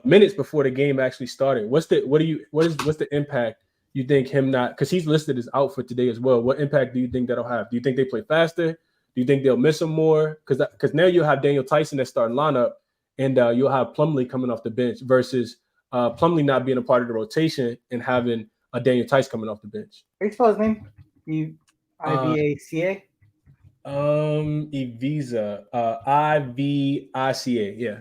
minutes before the game actually started. What's the impact you think him not, because he's listed as out for today as well? What impact do you think that'll have? Do you think they play faster? Do you think they'll miss him more? Because now you'll have Daniel Tyson that's starting lineup, and you'll have Plumlee coming off the bench versus Plumlee not being a part of the rotation and having Daniel Tice coming off the bench. How do you spell his name? Ivaca? Ivica, Ivica, yeah,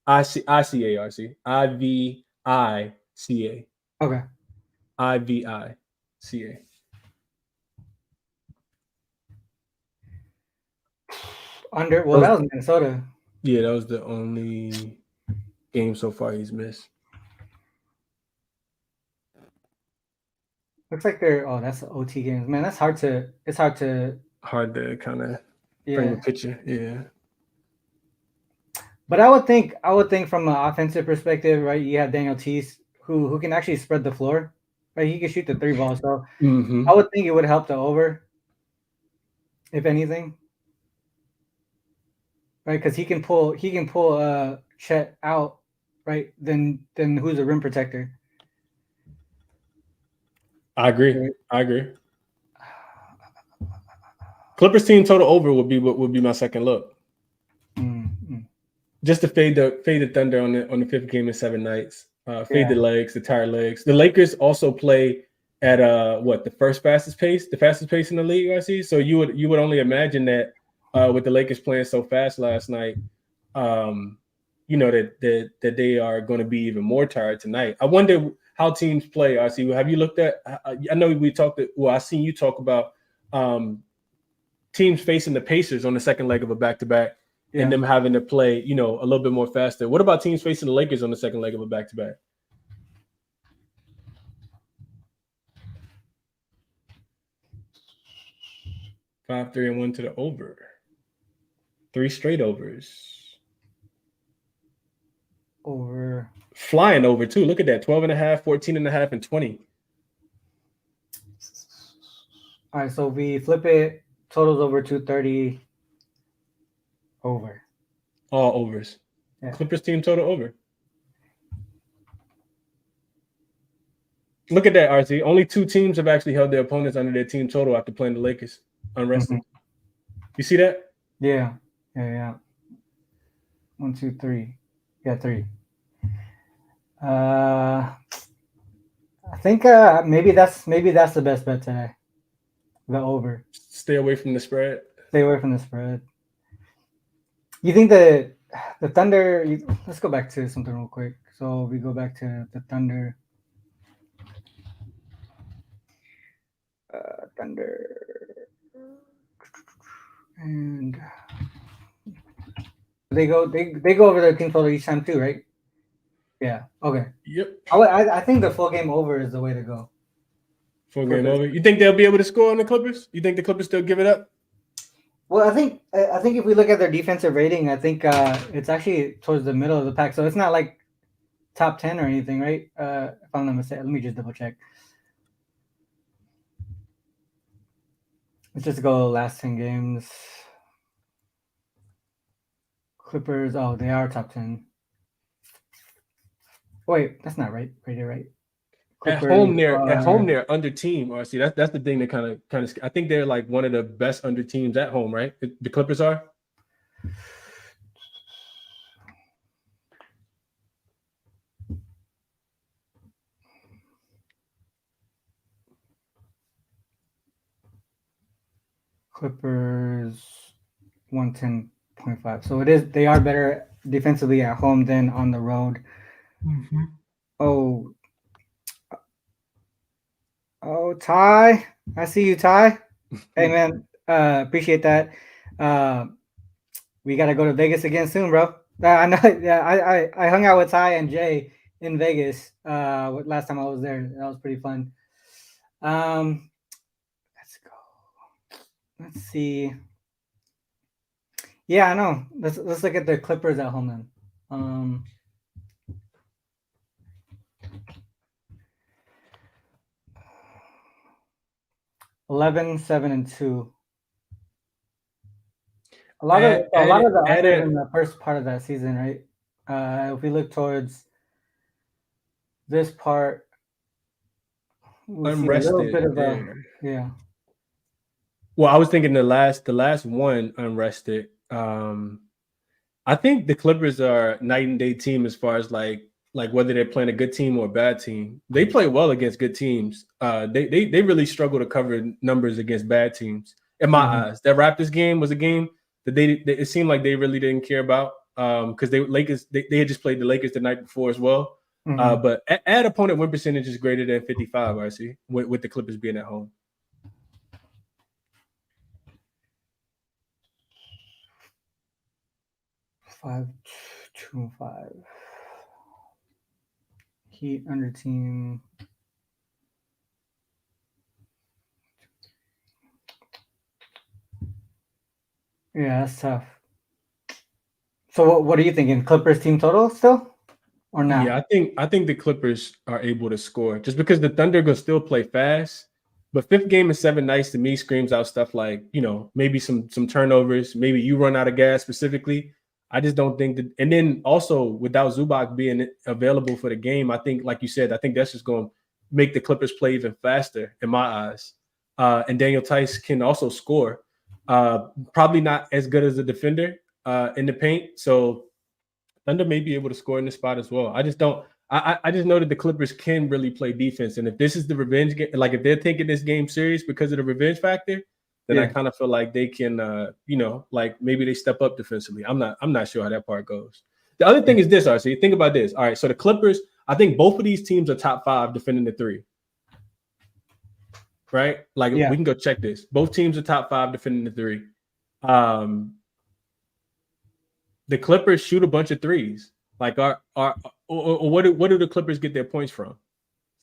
ICA, RC, IVICA, Okay. IVICA. That was Minnesota. Yeah, that was the only game so far he's missed. Looks like that's the OT games. Man, it's hard to kind of bring a picture. Yeah. But I would think from an offensive perspective, right? You have Daniel Tease who can actually spread the floor. Right? He can shoot the 3 ball. So I would think it would help the over, if anything. Right? Because he can pull Chet out, right? Then who's the rim protector? I agree. Clippers team total over would be my second look. Mm-hmm. Just to fade the Thunder on the 5th game in 7 nights. Fade the tired legs. The Lakers also play at the fastest pace in the league, I see. So you would only imagine that with the Lakers playing so fast last night, that they are going to be even more tired tonight. I wonder how teams play, RC. Have you looked at? I know we talked. I seen you talk about teams facing the Pacers on the second leg of a back-to-back, and them having to play, a little bit more faster. What about teams facing the Lakers on the second leg of a back-to-back? Five, 3, and 1 to the over. 3 straight overs. Over. Flying over too. Look at that. 12.5, 14.5, and 20. All right, so we flip it. Totals over 230. Over. All overs. Yeah. Clippers team total over. Look at that, RC. Only 2 teams have actually held their opponents under their team total after playing the Lakers unrested. You see that? Yeah. 1, 2, 3. Yeah, 3. I think maybe that's the best bet today. The over. Stay away from the spread. You think the Thunder? Let's go back to something real quick. So we go back to the Thunder. And they go over their team total each time too, right? Yeah. Okay. Yep. I think the full game over is the way to go. Full game over. You think they'll be able to score on the Clippers? You think the Clippers still give it up? Well, I think if we look at their defensive rating, I think it's actually towards the middle of the pack. So it's not like top 10 or anything, right? If I'm not mistaken, let me just double check. Let's just go last 10 games. Clippers. Oh, they are top 10. Wait, that's not right. Right. Clippers at home, they're under team. RC, that's the thing that kind of. I think they're like one of the best under teams at home, right? The Clippers are. Clippers 110.5. So they are better defensively at home than on the road. Oh, Ty. I see you, Ty. Hey man, appreciate that. Uh, we gotta go to Vegas again soon, bro. I know. Yeah, I hung out with Ty and Jay in Vegas. Last time I was there, that was pretty fun. Um, let's go. Let's see. Yeah, I know. Let's look at the Clippers at home then. 11-7-2. A lot of the Add unders a in the first part of that season, right? If we look towards this part, we see a little unrested bit of a there. yeah. Well, I was thinking the last one unrested. I think the Clippers are a night and day team as far as like whether they're playing a good team or a bad team. They play well against good teams. They really struggle to cover numbers against bad teams. In my Mhm. eyes, that Raptors game was a game that it seemed like they really didn't care about because they had just played the Lakers the night before as well. Mhm. But add opponent win percentage is greater than 55. I see with the Clippers being at home. 5-2-5. Heat under team. Yeah, that's tough. So what are you thinking? Clippers team total still or not? Yeah, I think the Clippers are able to score just because the Thunder gonna still play fast. But fifth game in 7 nights to me screams out stuff like maybe some turnovers, maybe you run out of gas specifically. I just don't think that. And then also without Zubac being available for the game, I think like you said, I think that's just going to make the Clippers play even faster in my eyes. And Daniel Tice can also score. Probably not as good as a defender in the paint, so Thunder may be able to score in this spot as well. I just don't. I just know that the Clippers can really play defense, and if this is the revenge game, like if they're taking this game serious because of the revenge factor, then I Yeah. kind of feel like they can, like maybe they step up defensively. I'm not sure how that part goes. The other Yeah. thing is this, RC. Think about this. All right, so the Clippers, I think both of these teams are top five defending the three. Right? Like Yeah. we can go check this. Both teams are top five defending the three. Um, the Clippers shoot a bunch of threes. Like or what do the Clippers get their points from?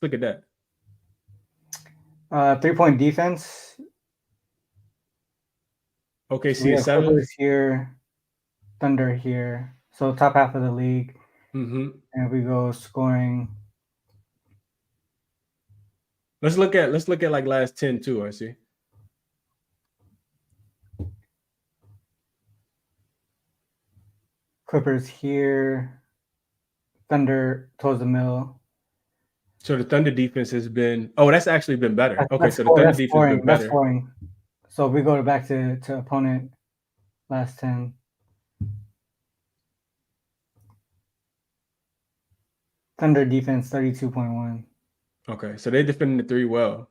Look at that. 3-point defense. So we OKC is have seventh. Clippers here, Thunder here. So top half of the league. Mm-hmm. And we go scoring. Let's look at like last 10 too. I see. Clippers here, Thunder towards the middle. So the Thunder defense has been. Oh, that's actually been better. Okay, That's so the score. Thunder That's defense has scoring. been That's better. scoring. So we go back to opponent last 10. Thunder defense 32.1. Okay, so they're defending the three well.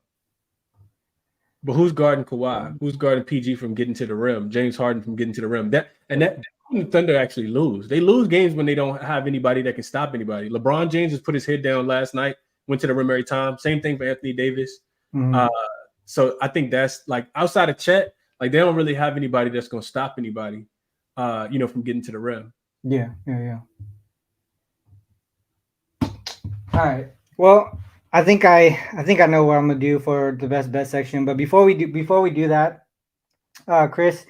But who's guarding Kawhi? Who's guarding PG from getting to the rim? James Harden from getting to the rim. That the Thunder actually lose. They lose games when they don't have anybody that can stop anybody. LeBron James has put his head down last night, went to the rim every time. Same thing for Anthony Davis. Mm-hmm. Uh, so I think that's like outside of Chet, like they don't really have anybody that's going to stop anybody, from getting to the rim. Yeah, yeah, yeah. All right. Well, I think I know what I'm gonna do for the best bet section. But before we do that, Chris,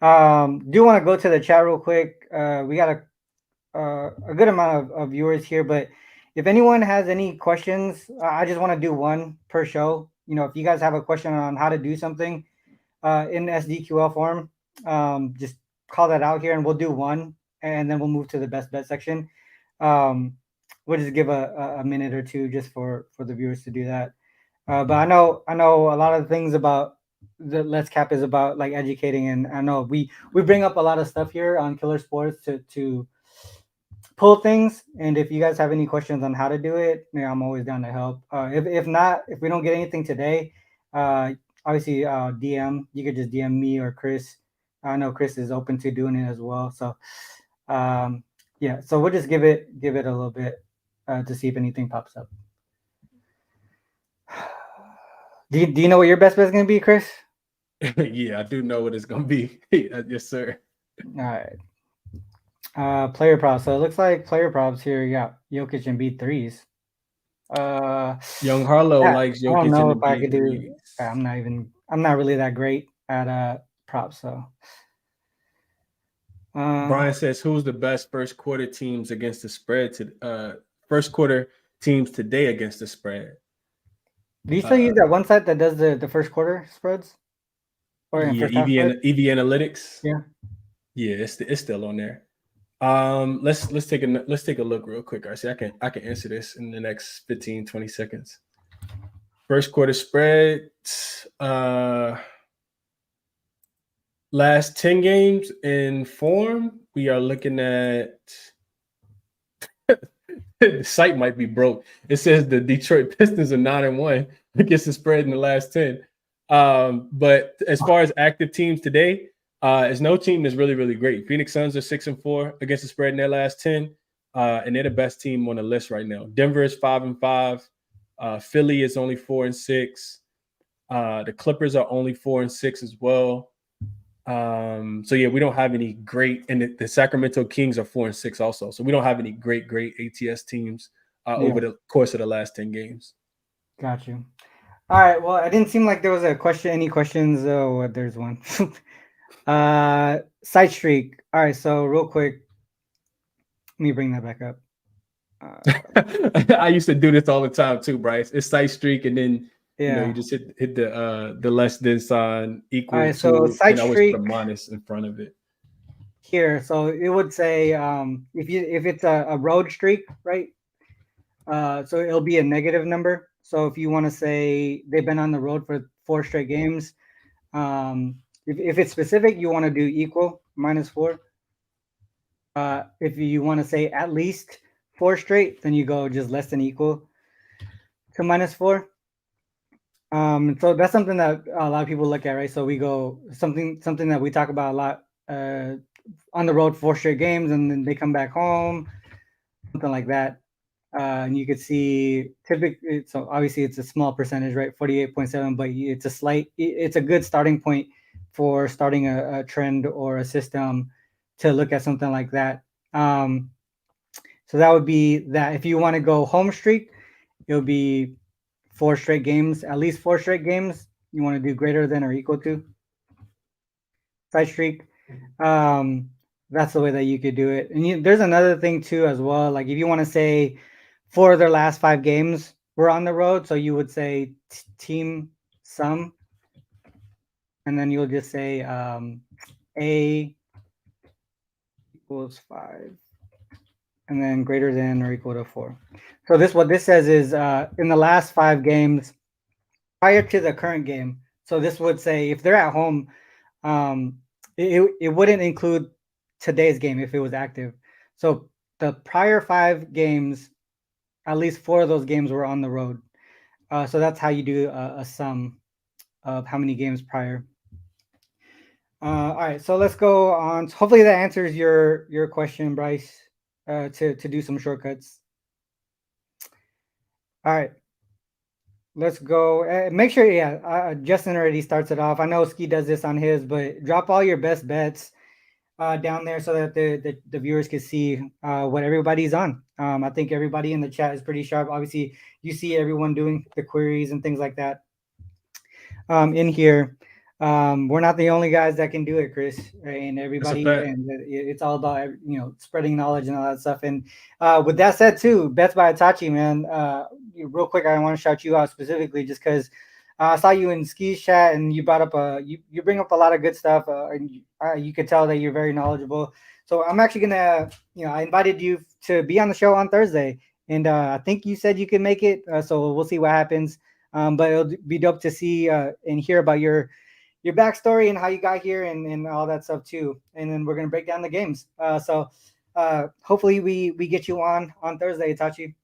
do want to go to the chat real quick. We got a good amount of viewers here, but if anyone has any questions, I just want to do one per show. If you guys have a question on how to do something in SDQL form, just call that out here, and we'll do one, and then we'll move to the best bet section. Um, we'll just give a minute or two just for the viewers to do that. But I know a lot of things about the Let's Cap is about like educating, and I know we bring up a lot of stuff here on Killer Sports to pull things. And if you guys have any questions on how to do it, I'm always down to help. If not, if we don't get anything today, obviously DM. You could just DM me or Chris. I know Chris is open to doing it as well. So um, yeah, so we'll just give it a little bit to see if anything pops up. Do you know what your best bet is gonna be, Chris? Yeah, I do know what it's gonna be. Yes, sir. All right. Player props. So it looks like player props here. You got Jokic and beat threes. Uh, Young Harlow yeah, likes I don't Jokic in know the if I could do. B3s. I'm not really that great at props. So uh, Brian says, "Who's the best first quarter teams against the spread to first quarter teams today against the spread?" do you still use Uh, that one site that does the first quarter spreads or in yeah, first half spreads? EV Analytics. Yeah. Yeah, it's still on there. Let's take a look real quick. I can answer this in the next 15-20 seconds. First quarter spread. Uh, Last 10 games in form, we are looking at the site might be broke. It says the Detroit Pistons are 9-1 against the spread in the last 10. But as far as active teams today, there's no team that's really, really great. Phoenix Suns are 6-4 against the spread in their last 10. And they're the best team on the list right now. Denver is 5-5. Philly is only 4-6. The Clippers are only 4-6 as well. So yeah, we don't have any great, and the Sacramento Kings are 4-6 also. So we don't have any great ATS teams Yeah. over the course of the last 10 games. Got you. All right. Well, it didn't seem like there was a question. Any questions? Oh, there's one. Side streak. All right. So real quick, let me bring that back up. I used to do this all the time too, Bryce. It's site streak, and then you Yeah. just hit the less than sign All equal right. So to, side and I always put a streak minus in front of it. here. So it would say if it's a road streak, right? So it'll be a negative number. So if you want to say they've been on the road for 4 straight games, if it's specific, you want to do equal -4. If you want to say at least 4 straight, then you go just less than equal to -4. So that's something that a lot of people look at, right? So we go something that we talk about a lot. On the road 4 straight games, and then they come back home, something like that. And you could see typically, so obviously it's a small percentage, right? 48.7, but it's a good starting point for starting a trend or a system to look at something like that. So that would be that. If you want to go home streak, it would be 4 straight games, at least 4 straight games. You want to do greater than or equal to side streak. Um, that's the way that you could do it. And there's another thing too as well. Like if you want to say for their last 5 games we're on the road, so you would say team sum, and then you'll just say A equals 5, and then greater than or equal to 4. So what this says is in the last 5 games prior to the current game. So this would say if they're at home, um, it wouldn't include today's game if it was active. So the prior 5 games, at least 4 of those games were on the road. So that's how you do a sum of how many games prior. All right, so let's go on. Hopefully that answers your question, Bryce. To do some shortcuts. All right, let's go. Make sure, yeah. Justin already starts it off. I know Ski does this on his, but drop all your best bets down there so that the viewers can see what everybody's on. I think everybody in the chat is pretty sharp. Obviously, you see everyone doing the queries and things like that in here. We're not the only guys that can do it, Chris, right? And That's a everybody, fact. and it's all about spreading knowledge and all that stuff. And with that said, too, bets by Itachi, man. Real quick, I want to shout you out specifically just because I saw you in Ski's chat and you brought up you bring up a lot of good stuff, and you could tell that you're very knowledgeable. So I'm actually gonna, I invited you to be on the show on Thursday, and I think you said you can make it. So we'll see what happens. But it'll be dope to see and hear about your backstory and how you got here and all that stuff too. And then we're gonna break down the games. So hopefully we get you on Thursday, Itachi.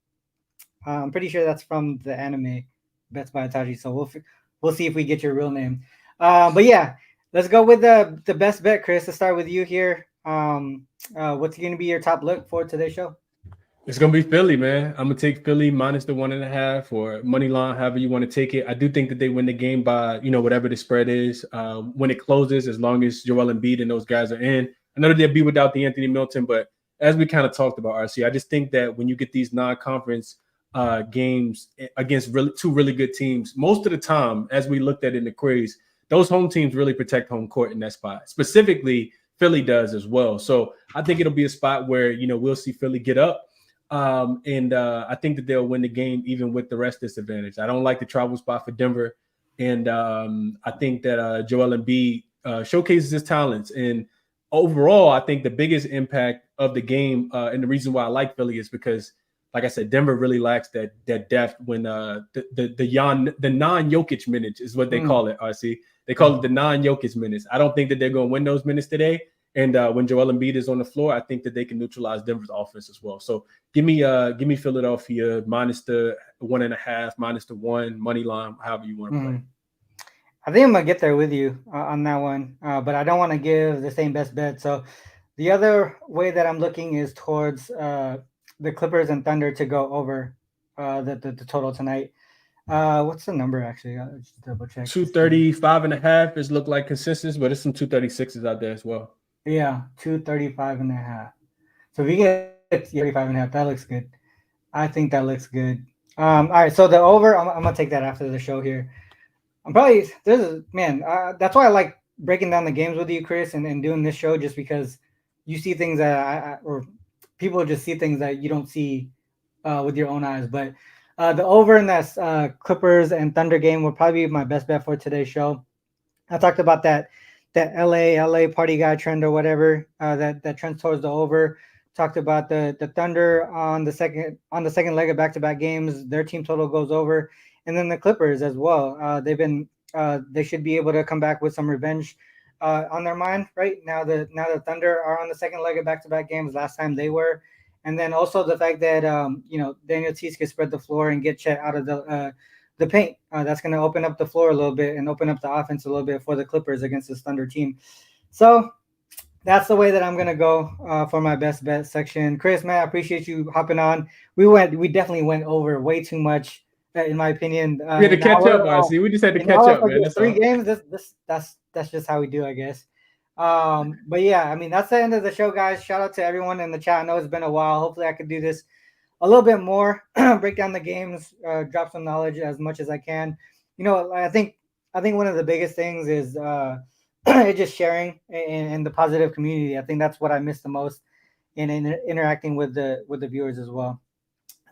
I'm pretty sure that's from the anime Bets by Itachi. So we'll see if we get your real name. But yeah, let's go with the best bet, Chris. Let's start with you here. What's going to be your top look for today's show? It's gonna be Philly, man. I'm gonna take Philly minus the 1.5 or money line, however you want to take it. I do think that they win the game by whatever the spread is when it closes, as long as Joel Embiid and those guys are in. I know that they'll be without the Anthony Milton, but as we kind of talked about, RC, I just think that when you get these non-conference games against two really good teams, most of the time, as we looked at in the quiz, those home teams really protect home court in that spot. Specifically, Philly does as well. So I think it'll be a spot where we'll see Philly get up. And I think that they'll win the game even with the rest disadvantage. I don't like the travel spot for Denver. And I think that Joel Embiid showcases his talents. And overall, I think the biggest impact of the game and the reason why I like Philly is because, like I said, Denver really lacks that depth when the non-Jokic minutes is what they call it, RC. They call it the non-Jokic minutes. I don't think that they're going to win those minutes today. And when Joel Embiid is on the floor, I think that they can neutralize Denver's offense as well. So give me Philadelphia minus the 1.5, minus the 1 money line, however you want to play. I think I'm gonna get there with you on that one, but I don't want to give the same best bet. So the other way that I'm looking is towards the Clippers and Thunder to go over the total tonight. What's the number actually? I'll just double check. 235.5 is look like consensus, but there's some 236s out there as well. Yeah, 235.5. So if you get 35.5, that looks good. I think that looks good. All right, so the over, I'm gonna take that after the show here. I'm probably that's why I like breaking down the games with you, Chris, and doing this show, just because you see things that or people just see things that you don't see with your own eyes. But the over in that Clippers and Thunder game will probably be my best bet for today's show. I talked about that LA party guy trend or whatever that trends towards the over. Talked about the Thunder on the second leg of back-to-back games. Their team total goes over, and then the Clippers as well. They should be able to come back with some revenge on their mind right now. The Thunder are on the second leg of back-to-back games. Last time they were, and then also the fact that Daniel Tease can spread the floor and get Chet out of the paint. That's going to open up the floor a little bit and open up the offense a little bit for the Clippers against this Thunder team. So that's the way that I'm going to go for my best bet section. Chris, man, I appreciate you hopping on. We definitely went over way too much, in my opinion. We had to catch up, RC. We just had to catch up, man. That's 3 games. That's just how we do, I guess. But yeah, I mean, that's the end of the show, guys. Shout out to everyone in the chat. I know it's been a while. Hopefully I could do this a little bit more, break down the games, drop some knowledge as much as I can. I think one of the biggest things is just sharing and the positive community. I think that's what I miss the most in interacting with the viewers as well.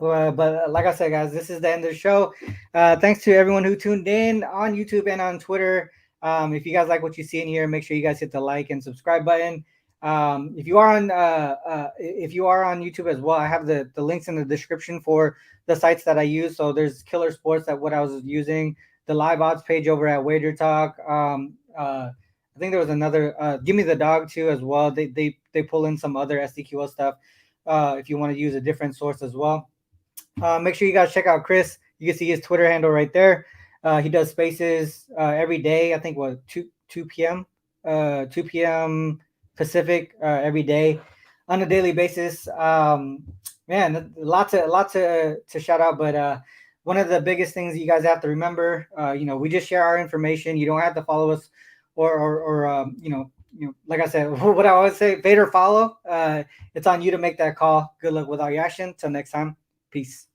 But like I said, guys, this is the end of the show. Thanks to everyone who tuned in on YouTube and on Twitter. If you guys like what you see in here, make sure you guys hit the like and subscribe button. If you are on YouTube as well, I have the links in the description for the sites that I use. So there's Killer Sports, that what I was using, the live odds page over at Wagertalk. I think there was another Give Me the Dog too as well. They pull in some other SDQL stuff if you want to use a different source as well. Make sure you guys check out Chris. You can see his Twitter handle right there. He does spaces every day. I think 2 p.m. Pacific every day on a daily basis. Man, a lot to shout out, but one of the biggest things you guys have to remember, we just share our information. You don't have to follow us or like I said, what I always say, fade or follow. It's on you to make that call. Good luck with all your action. Till next time. Peace.